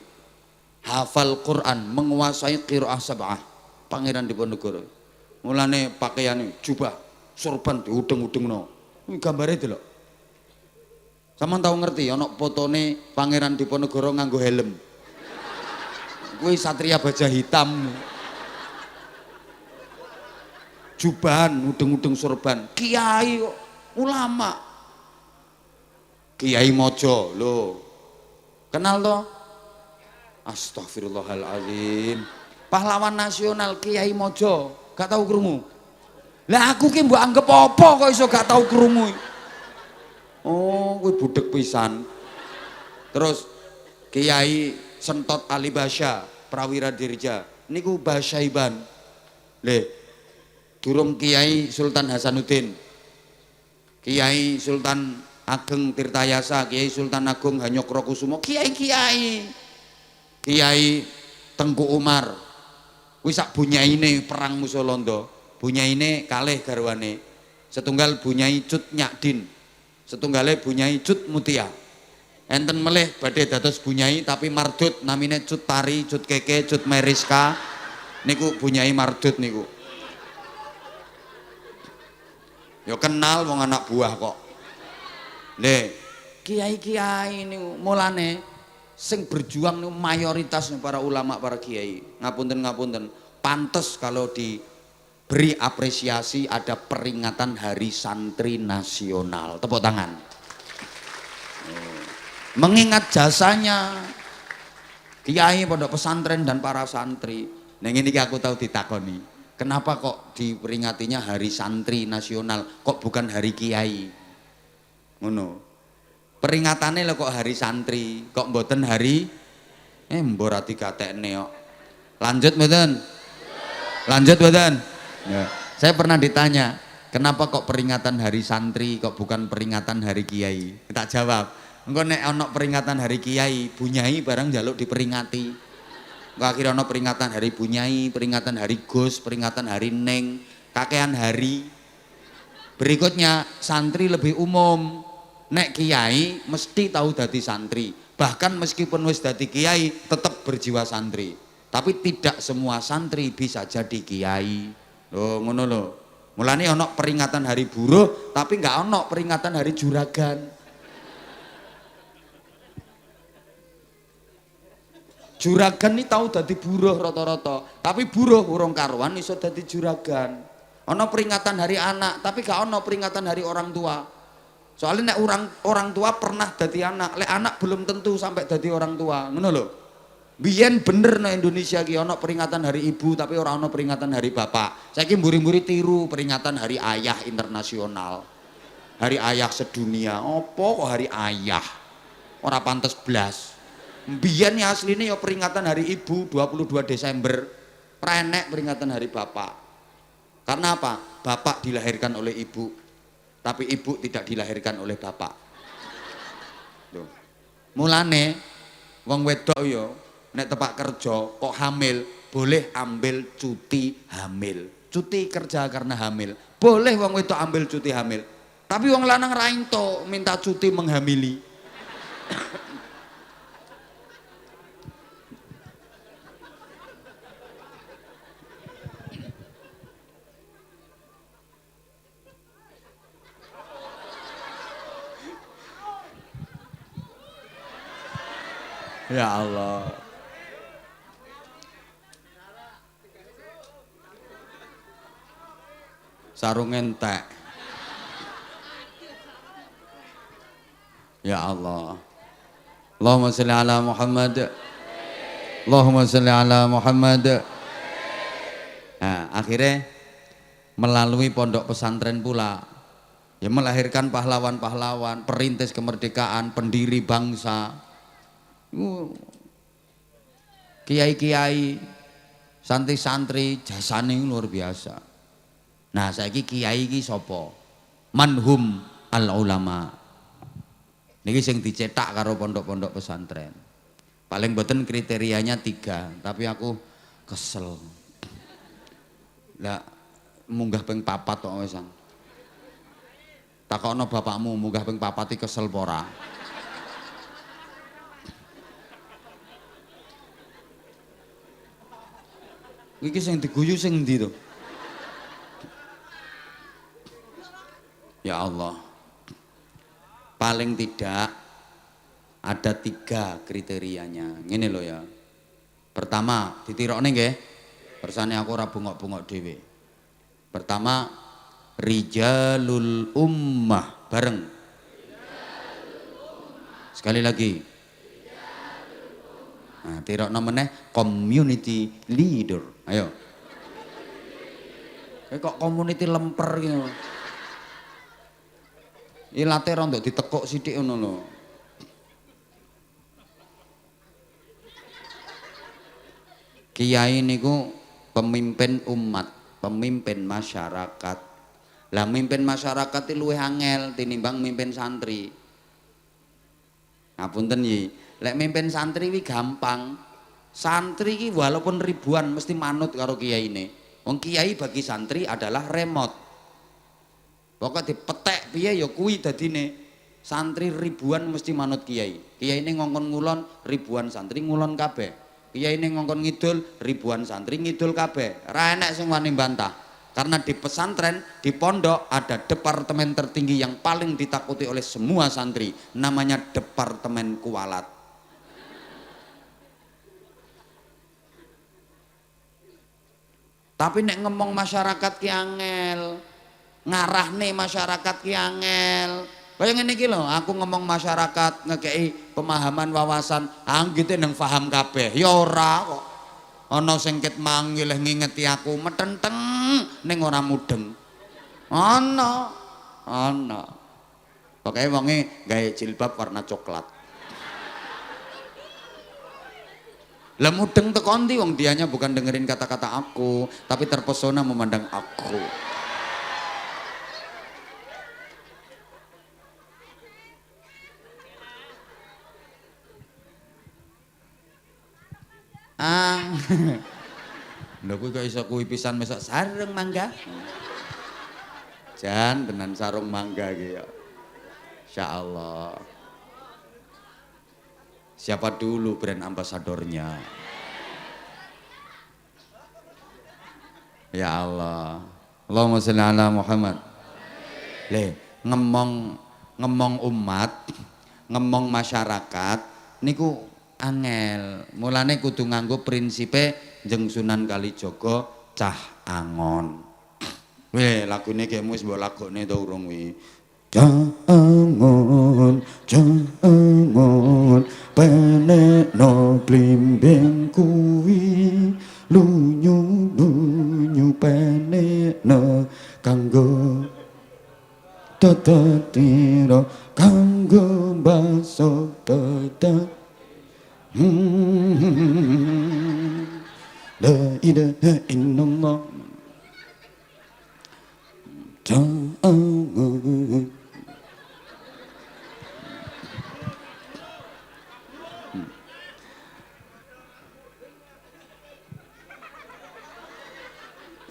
Hafal Quran, menguasai qiraah sab'ah. Pangeran Diponegoro. Mulane pakaiane jubah, sorban diudeng-udengno. Iki gambare delok. Sampeyan tau ngerti ana fotone Pangeran Diponegoro nganggo helm. Kuwi satria baja hitam. Jubahan udeng-udeng sorban. Kiai kok ulama. Kiai Mojo lho. Kenal to? Astagfirullahaladzim. Pahlawan nasional Kiai Mojo. Gak tau krungu. Lah aku ki mbok anggap apa kok iso gak tau krungu. Oh, kuwi budek pisan. Terus Kiai Sentot Ali Basya, Prawira Dirja. Niku Basyaiban. Le, durung Kiai Sultan Hasanuddin. Kiai Sultan Ageng Tirtayasa, Kiai Sultan Agung Hanyokrokusumo, kiai-kiai. Kiai Tengku Umar. Kuwi sak bunyaine perang musuh londo. Bunyaine kalih garwane. Setunggal bunyai Cut Nyakdin. Setunggale bunyai Cut Mutia. Enten melih badhe dados bunyai tapi mardut namine Cut Tari, Cut Keke, Cut Meriska. Niku bunyai mardut niku. Ya kenal wong anak buah kok. Le, kiai-kiai niku mulane sing berjuang niku mayoritas para ulama, para kiai. Ngapunten, pantes kalau diberi apresiasi ada peringatan Hari Santri Nasional. Tepuk tangan. Mengingat jasanya kiai pondok pesantren dan para santri. Neng ini aku tahu ditakoni. Kenapa kok diperingatinya Hari Santri Nasional, kok bukan Hari Kiai? Ngono. Peringatannya lho kok Hari Santri, kok mboten hari mbok ora digatekne kok. Lanjut mboten? Lanjut mboten? Ya. Saya pernah ditanya, kenapa kok peringatan Hari Santri kok bukan peringatan Hari Kiai? Tak jawab, engko nek ana peringatan Hari Kiai, Bunyai barang njaluk diperingati. Engko akhirnya ana peringatan Hari Bunyai, peringatan Hari Gus, peringatan Hari Neng, kakean hari. Berikutnya santri lebih umum. Nek kiai mesti tahu dadi santri. Bahkan meskipun wis dadi kiai tetap berjiwa santri. Tapi tidak semua santri bisa jadi kiai. Loh ngono lho. Mulane ana peringatan Hari Buruh tapi nggak ana peringatan Hari Juragan. Juragan ini tahu dadi buruh rata-rata, tapi buruh urung karuan iso dadi juragan. Ana peringatan Hari Anak, tapi gak ana peringatan Hari Orang Tua. Soalnya nek orang tua pernah dadi anak, lek anak belum tentu sampai dadi orang tua. Ngono lho. Biyen bener nang Indonesia ki ana peringatan Hari Ibu tapi ora ana peringatan Hari Bapak. Saiki mburi-mburi tiru peringatan Hari Ayah Internasional. Hari Ayah Sedunia. Apa kok Hari Ayah? Ora pantes blas. Mbiyen ya asline ya peringatan Hari Ibu 22 Desember. Renek peringatan Hari Bapak. Karena apa? Bapak dilahirkan oleh ibu, tapi ibu tidak dilahirkan oleh bapak. Loh. Mulane wong wedok ya nek tepak kerja kok hamil, boleh ambil cuti hamil. Cuti kerja karena hamil. Boleh wong wedok ambil cuti hamil. Tapi wong lanang ra ento minta cuti menghamili. Ya Allah. Sarung entek. Ya Allah. Allahumma sholli ala Muhammad. Allahumma sholli ala Muhammad. Nah, akhirnya melalui pondok pesantren pula ya melahirkan pahlawan-pahlawan, perintis kemerdekaan, pendiri bangsa. Kiai-kiai, santri-santri jasane luar biasa. Nah, saiki kiai iki sapa? Manhum al ulama. Niki sing dicetak karo pondok-pondok pesantren. Paling boten kriterianya 3, tapi aku kesel. Lah munggah ping 4 kok wisan. Takokno bapakmu munggah ping 4 iki kesel apa ora? Iki sing diguyu sing endi to? Ya Allah. Paling tidak ada 3 kriterianya. Ngene lho ya. Pertama, ditirokne nggih. Persane aku ora bungok-bungok dhewe. Pertama, rijalul ummah bareng. Sekali lagi. Nah, tirokno meneh community leader. Ayo. Kok community lemper gitu. Ilate rondok ditekuk sithik ngono lho. Kiai niku pemimpin umat, pemimpin masyarakat. Lah mimpin masyarakat itu luwih angel tinimbang mimpin santri. Ngapunten nggih. Lek mimpin santri iki gampang. Santri iki walaupun ribuan mesti manut karo kiyaine. Wong kiai bagi santri adalah remote. Pokoknya dipetek piye ya kuwi dadine. Santri ribuan mesti manut kiai. Kiyaine ngongkon ngulon ribuan santri ngulon kabeh. Kiyaine ngongkon ngidul ribuan santri ngidul kabeh. Ra enek sing wani bantah. Karena di pesantren, di pondok ada departemen tertinggi yang paling ditakuti oleh semua santri. Namanya Departemen Kualat. Tapi nek ngomong masyarakat ki angel, ngarahne masyarakat ki angel. Kaya ngene iki lho, aku ngomong masyarakat ngekei pemahaman wawasan, anggite nang paham kabeh. Ya ora kok. ana sing ket manggil ngingeti aku metenteng ning ora mudeng. Ana. Pokoke wonge gawe jilbab warna coklat. Lah mudeng teko ndi wong dianya bukan dengerin kata-kata aku, tapi terpesona memandang aku. Lha kuwi kok iso kuwi pisan mesok sarung mangga. Jan tenan sarung mangga iki ya. Insyaallah. Siapa dulu brand ambasadornya? Ya Allah. Allahumma sholli ala Muhammad. Le, ngomong umat, ngomong masyarakat niku angel. Mulane kudu nganggo prinsipe Jeng Sunan Kalijaga cah angon. Weh, lagune kemu wis mbok lagokne to urung wi. Cah angon, penekno blimbing kuwi lunyu penekno kanggo tetetira kanggo baso tetet. La ilaha illallah.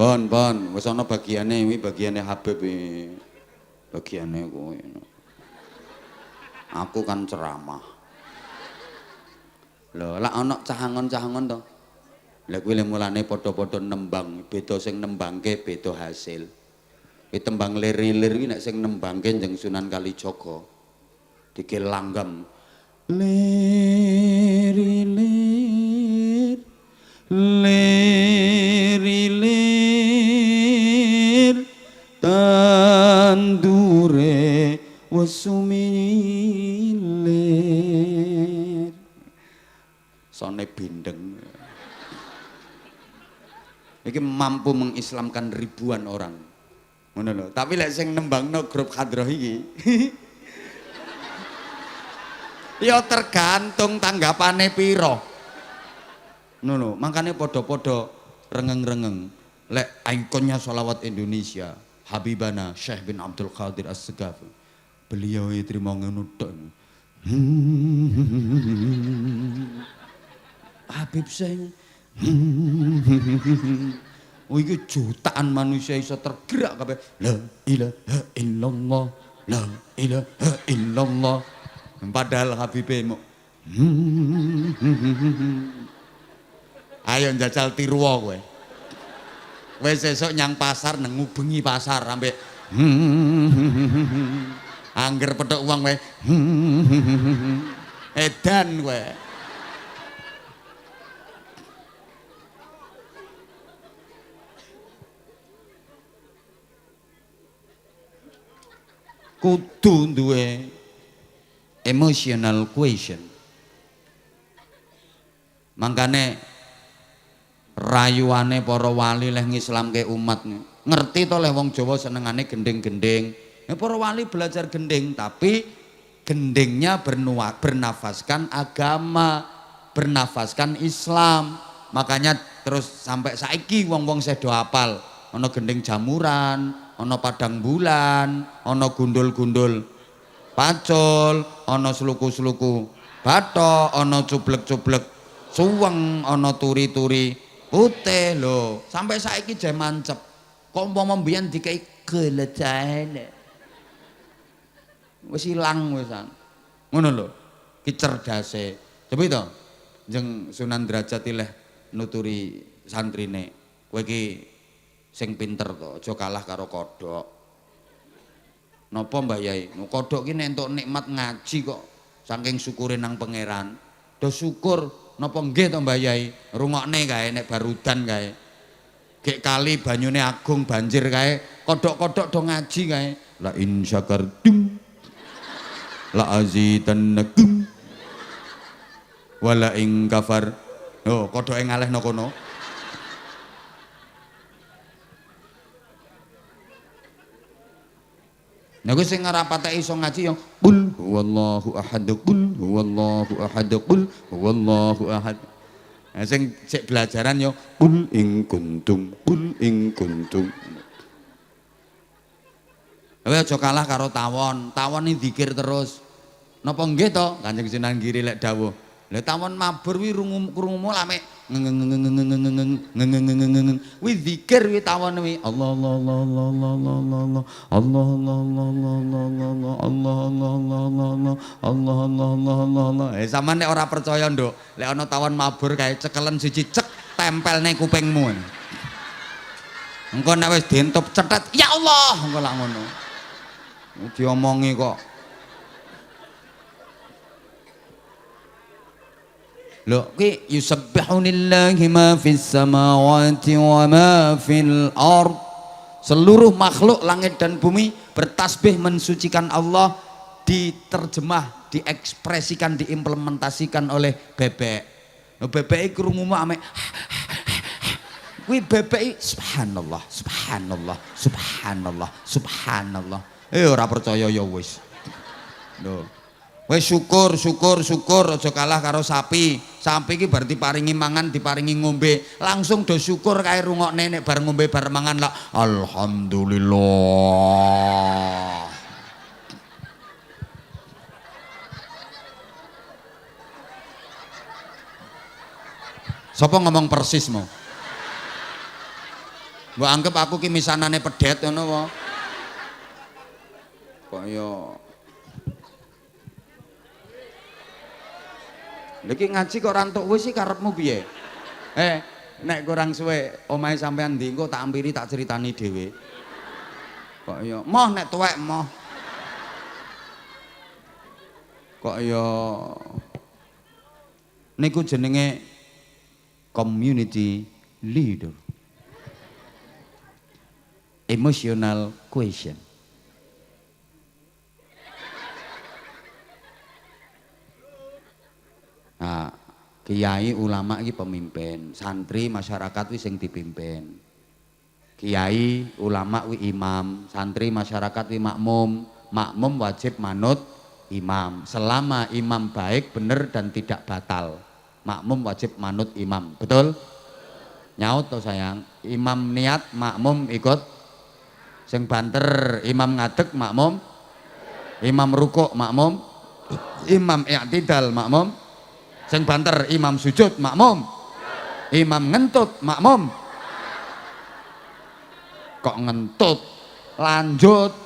Bon, wis ana bagiane iki bagiane Habib iki. Bagiane kowe. Aku kan ceramah. Lho, lak ana cahangon-cahangon to. Lah kuwi le mulane padha-padha nembang, beda sing nembangke beda hasil. Ki tembang lir-lir iki nek sing nembangke Jeng Sunan Kalijaga dike langgam. Lir-lir tandure wesumilir sone bindeng. Iki mampu mengislamkan ribuan orang. Ngono lho. Tapi lek sing nembangno grup hadroh iki ya tergantung tanggapane piro. Ngono, makane padha-padha rengeng-rengeng. Lek ikonnya sholawat Indonesia, Habibana Syekh bin Abdul Qadir As-Segafi. Beliau terima ngono tok. Habib sing oh iki jutaan manusia iso tergerak kabeh. La ilaha illallah, la ilaha illallah. Padahal Habibe mau ayo njajal tiruwa kowe. Kowe sesuk nyang pasar nang ngubengi pasar ambek angger petuk uang kowe. Edan kowe. Kudu duwe emotional question. Mangkane rayuane para wali leh ngislamke umat ngerti to leh wong Jawa senengane gending-gending. Para wali belajar gending tapi gendingnya bernafaskan agama, bernafaskan Islam. Makanya terus sampai saiki wong-wong sedo apal ana gending jamuran, ana padang bulan, ana gundul-gundul pacul, ana sluku-sluku bathok, ana cublek-cublek suweng, ana turi-turi putih lho. Sampai saiki jek mancep. Kok umpama mbiyen dikei gelecane. Wis ilang wisan. Ngono lho. Ki cerdase. Coba to. Jeng Sunan Derajat leh nuturi santrine. Kowe iki sing pinter to, aja kalah karo kodhok. Napa Mbah Yai? Kodhok ki nek entuk nikmat ngaji kok saking syukure nang pangeran. Do syukur napa nggih to Mbah Yai? Rungokne kae nek barudan kae. Gek kali banyune agung banjir kae, kodhok-kodhok do ngaji kae. La in syakartum la azidannakum wala ing kafar. Oh, kodhoke ngalehno kono. Nah kowe sing ora patek iso ngaji yo qul huwallahu ahad, qul huwallahu ahad, qul huwallahu ahad. Nah sing sik belajaran yo qul ing kuntum, qul ing kuntum. Kowe aja kalah karo tawon. Tawon iki zikir terus. Napa nggih to? Kanjeng Sunan Giri lek dawuh. Lah tawon mabur wi krungu lame wi zikir wi tawon wi Allah Allah Allah Allah Allah Allah Allah Allah Allah Allah Allah. Sampeyan nek ora percaya nduk, lek ana tawon mabur kae cekelen siji cek tempelne kupingmu. Engko nek wis dientup cethet, ya Allah, engko lak ngono. Diomongi kok. Lho ki yusabbihu lillahi ma fis samawati wa ma fil ard. Seluruh makhluk langit dan bumi bertasbih mensucikan Allah, diterjemah, diekspresikan, diimplementasikan oleh bebek. Lho bebek krungu ame kuwi bebek subhanallah subhanallah subhanallah subhanallah. Ora percaya ya wis. Lho wis syukur aja kalah karo sapi. Sapi iki bar diparingi mangan, diparingi ngombe, langsung do syukur kae rungokne nek bar ngombe bar mangan lah alhamdulillah. Sapa ngomong persis mau? Mbok anggap aku ki misanane pedet ngono apa? Kok yo lagi ngaji kok rantuk wis sih karepmu piye? Nek kurang suwe omahe sampean ndi engko tak ampiri tak critani dhewe. Kok ya moh nek tuwek moh. Kok ya niku jenenge community leader. Emotional question. Nah, kiai ulama iki pemimpin, santri masyarakat wi sing dipimpin. Kiai ulama wi imam, santri masyarakat wi makmum. Makmum wajib manut imam. Selama imam baik, bener dan tidak batal, makmum wajib manut imam. Betul? Nyaut to sayang. Imam niat, makmum ikut. Sing banter imam ngadeg, makmum. Imam rukuk, makmum. Imam i'tidal, makmum. Sing banter imam sujud makmum, imam ngentut makmum. Kok ngentut lanjut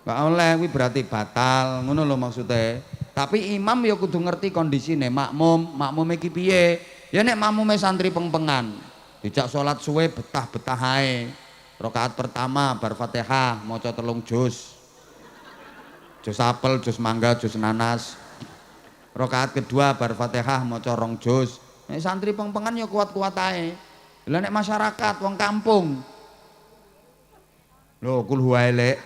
gak oleh, kuwi berarti batal ngono lho maksudnya. Tapi imam ya kudu ngerti kondisine makmum iki piye. Ya nek makmume santri pengpengan dijak salat suwe betah-betah ae. Rakaat pertama bar Fatihah maca 3 juz. Juz apel, juz mangga, juz nanas. Rakaat kedua bar Fatihah maca 2 juz. Nek santri pengpengan ya kuat-kuat ae. Lah nek masyarakat wong kampung. Lho kul huwaile.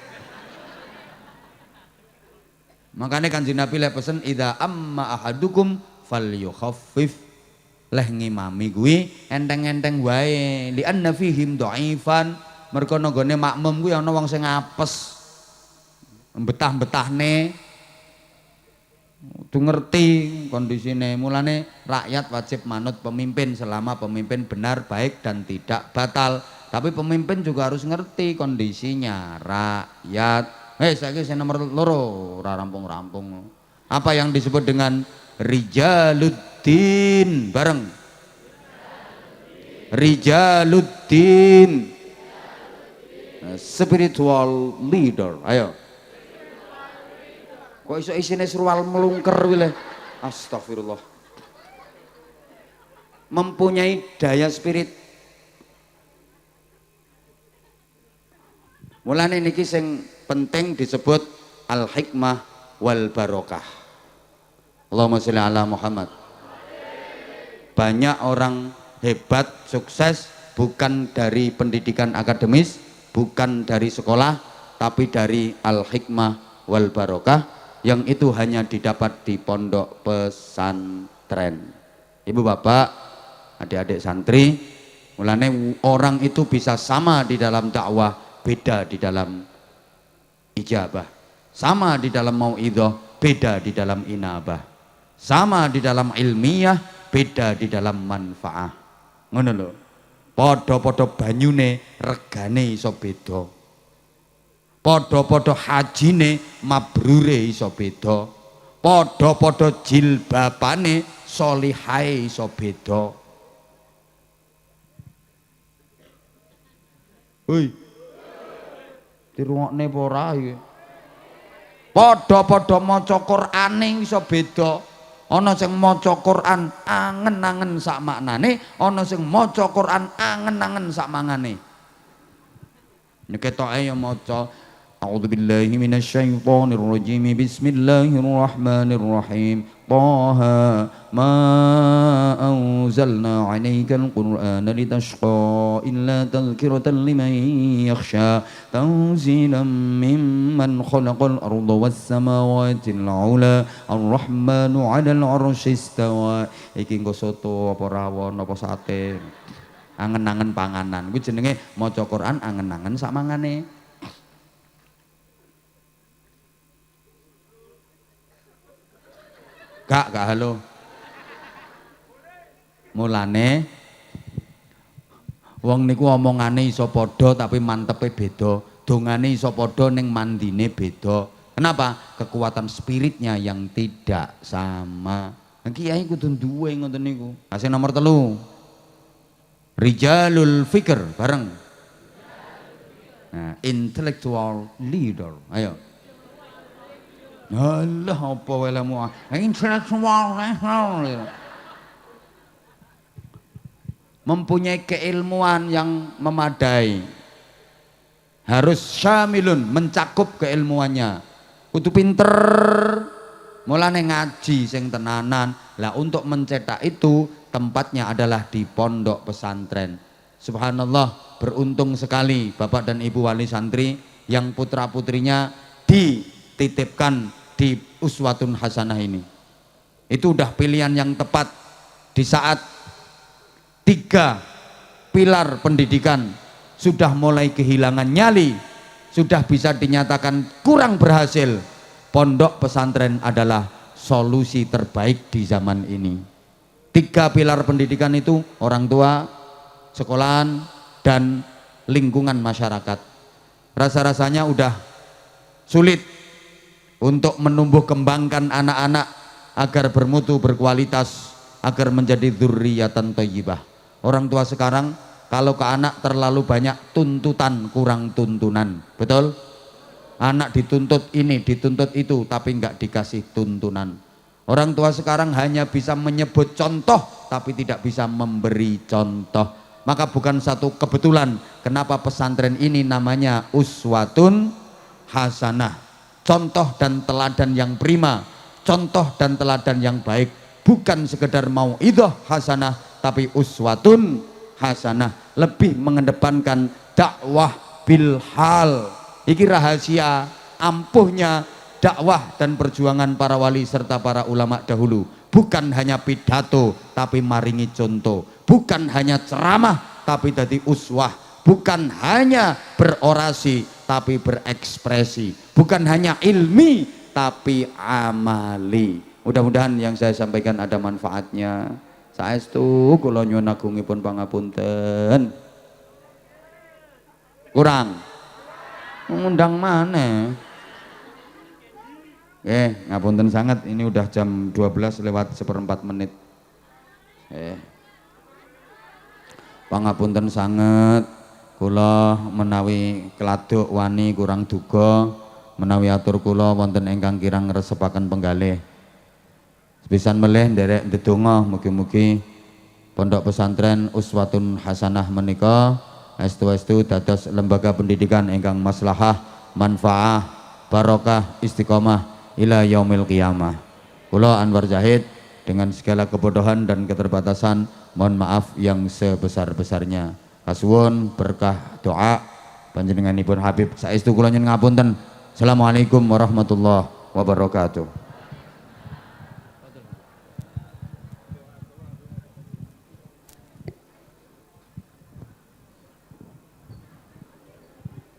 Makane Kanjeng Nabi le pesen idza amma ahadukum falyukhaffif. Leh ngimami kuwi enteng-enteng wae. Li anna fihim dhaifan. Mergo nggone makmum kuwi ana wong sing apes. Betah-betahne tuh ngerti kondisine. Mulane rakyat wajib manut pemimpin selama pemimpin benar, baik dan tidak batal. Tapi pemimpin juga harus ngerti kondisinya rakyat. Saiki sing nomor 2 ora rampung-rampung. Apa yang disebut dengan rijaluddin? Bareng. Rijaluddin. Spiritual leader. Ayo. Kok iso isine surwal melungker wile. Astagfirullah. Mempunyai daya spirit. Mulane niki sing penting disebut al-hikmah wal barokah. Allahumma sholli ala Muhammad. Banyak orang hebat, sukses bukan dari pendidikan akademis, bukan dari sekolah, tapi dari al-hikmah wal barokah. Yang itu hanya didapat di pondok pesantren. Ibu bapak, adik-adik santri, mulane orang itu bisa sama di dalam dakwah, beda di dalam ijabah. Sama di dalam mauidhah, beda di dalam inabah. Sama di dalam ilmiah, beda di dalam manfaah. Ngono lho. Padha-padha banyune regane iso beda. Padha-padha hajine mabrure iso beda. Padha-padha jilbabane solihae iso beda. Hoi. Dirungokne apa ora iki? Padha-padha maca Qur'ane iso beda. Ana sing maca Qur'an angen-angen sak maknane, ana sing maca Qur'an angen-angen sak mangane. Nek ketoke ya maca A'udzubillahi minasyaitonir rajim. Bismillahirrahmanirrahim. Taha ma anzalna 'alaikal Qur'ana litashqa illa tadhkiratan liman yakhsha tanzilan mimman khalaqal arda was samawati al-'ula ar-rahmanu 'alal 'arsy istawa. Iki nggo soto apa rawon apa sate. Angen-angen panganan. Kuwi jenenge maca Qur'an angen-angen sak mangane. Gak halo. Mulane wong niku omongane iso padha tapi mantepe beda. Dongane iso padha ning mandine beda. Kenapa? Kekuatan spiritnya yang tidak sama. Nah, kiai kudu duwe ngoten niku. Kasih nomor 3. Rijalul fikr bareng. Nah, intellectual leader. Ayo. Allah apa welemu intelektual mempunyai keilmuan yang memadai, harus syamilun mencakup keilmuannya, kudu pinter, mulane ngaji sing tenanan. Lah untuk mencetak itu tempatnya adalah di pondok pesantren. Subhanallah, beruntung sekali Bapak dan Ibu wali santri yang putra putrinya dititipkan di Uswatun Hasanah ini. Itu udah pilihan yang tepat di saat 3 pilar pendidikan sudah mulai kehilangan nyali, sudah bisa dinyatakan kurang berhasil. Pondok pesantren adalah solusi terbaik di zaman ini. 3 pilar pendidikan itu orang tua, sekolahan, dan lingkungan masyarakat. Rasa-rasanya udah sulit untuk menumbuh kembangkan anak-anak agar bermutu, berkualitas, agar menjadi dzurriyyatan thayyibah. Orang tua sekarang kalau ke anak terlalu banyak tuntutan, kurang tuntunan. Betul? Anak dituntut ini, dituntut itu, tapi enggak dikasih tuntunan. Orang tua sekarang hanya bisa menyebut contoh tapi tidak bisa memberi contoh. Maka bukan satu kebetulan kenapa pesantren ini namanya Uswatun Hasanah. Contoh dan teladan yang prima, contoh dan teladan yang baik, bukan sekedar mauidhah hasanah tapi uswatun hasanah, lebih mengedepankan dakwah bil hal. Iki rahasia ampuhnya dakwah dan perjuangan para wali serta para ulama dahulu. Bukan hanya pidato tapi maringi contoh, bukan hanya ceramah tapi dadi uswah, bukan hanya berorasi tapi berekspresi, bukan hanya ilmi tapi amali. Mudah-mudahan yang saya sampaikan ada manfaatnya. Saestu kula nyuwun agungipun pangapunten. Kurang ngundang mana? Ngapunten sangat, ini udah jam 12:04. Pangapunten sangat. Kula menawi keladuk wani kurang duga, menawi atur kula wonten ingkang kirang ngresepaken penggalih. Sepisan melih nderek ndedonga mugi-mugi pondok pesantren Uswatun Hasanah menika estu-estu dados lembaga pendidikan ingkang maslahah, manfaah, barokah, istiqomah ila yaumil qiyamah. Kula Anwar Zahid dengan segala kebodohan dan keterbatasan mohon maaf yang sebesar-besarnya. Kasuwun berkah doa panjenenganipun Habib saestu kula nyuwun ngapunten. Assalamualaikum warahmatullahi wabarakatuh.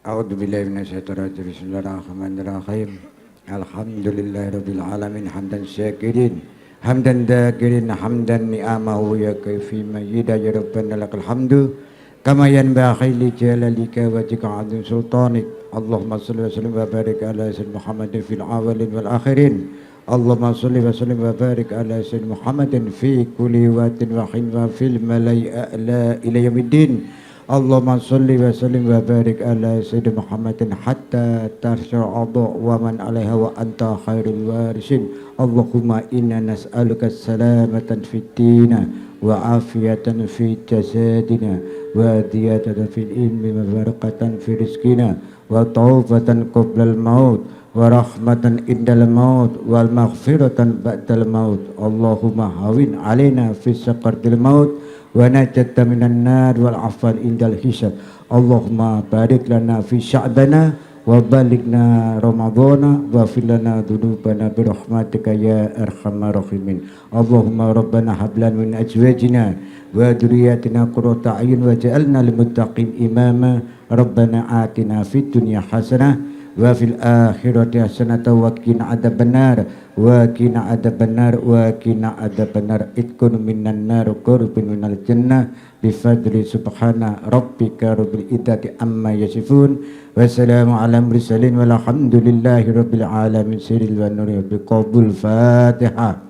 A'udzu billahi minasyaitonir rajim. Bismillahirrahmanirrahim. Alhamdulillahirabbil alamin hamdan syakirin hamdan dakirin hamdan ni'amahu ya kaifi mayyida ya rabbana lakal hamdu kama yanbaghi li jalalika wa jika azim sultanik. Allahumma shalli wa sallim wa barik ala sayyidina Muhammadin fil awwalin wal akhirin. Allahumma shalli wa sallim wa barik ala sayyidina Muhammadin fi kulli waqtin wa hin wa fil malai a'la ila yaumiddin. Allahumma salli wa sallim wa barik ala sayyidina Muhammadin hatta tarsa'adu wa man alaiha wa anta khairul warisin. Allahumma inna nas'aluka salamatan fid dina wa afiyatan fi jasadina wa ziyadatan fil ilmi wa barakatan fi rizqina wa taufatan qoblal maut wa rahmatan indal maut wal maghfiratan ba'dal maut. Allahumma hawin alaina fi saqardil maut wa najata minan nar wal afwan indal hisab. Allahumma barik lana fi sya'bana wa balighna ramadhana wa fil lana dhunubana bi rahmatika ya arhamar rahimin. Allahumma rabbana hab lana min azwajina wa dhurriyyatina qurrata a'yun waj'alna lil muttaqin imama. Rabbana atina fid dunya hasanah wa fil akhirati hasanatan wa qina adzabannar wa qina adzabannar wa qina adzabannar. Itkun minan nar qurbin minal jannah bi fadli subhana rabbika rabbil izzati amma yasifun wa salamun ala mursalin walhamdulillahi rabbil alamin. Siril wa nuri bi qabul Fatihah.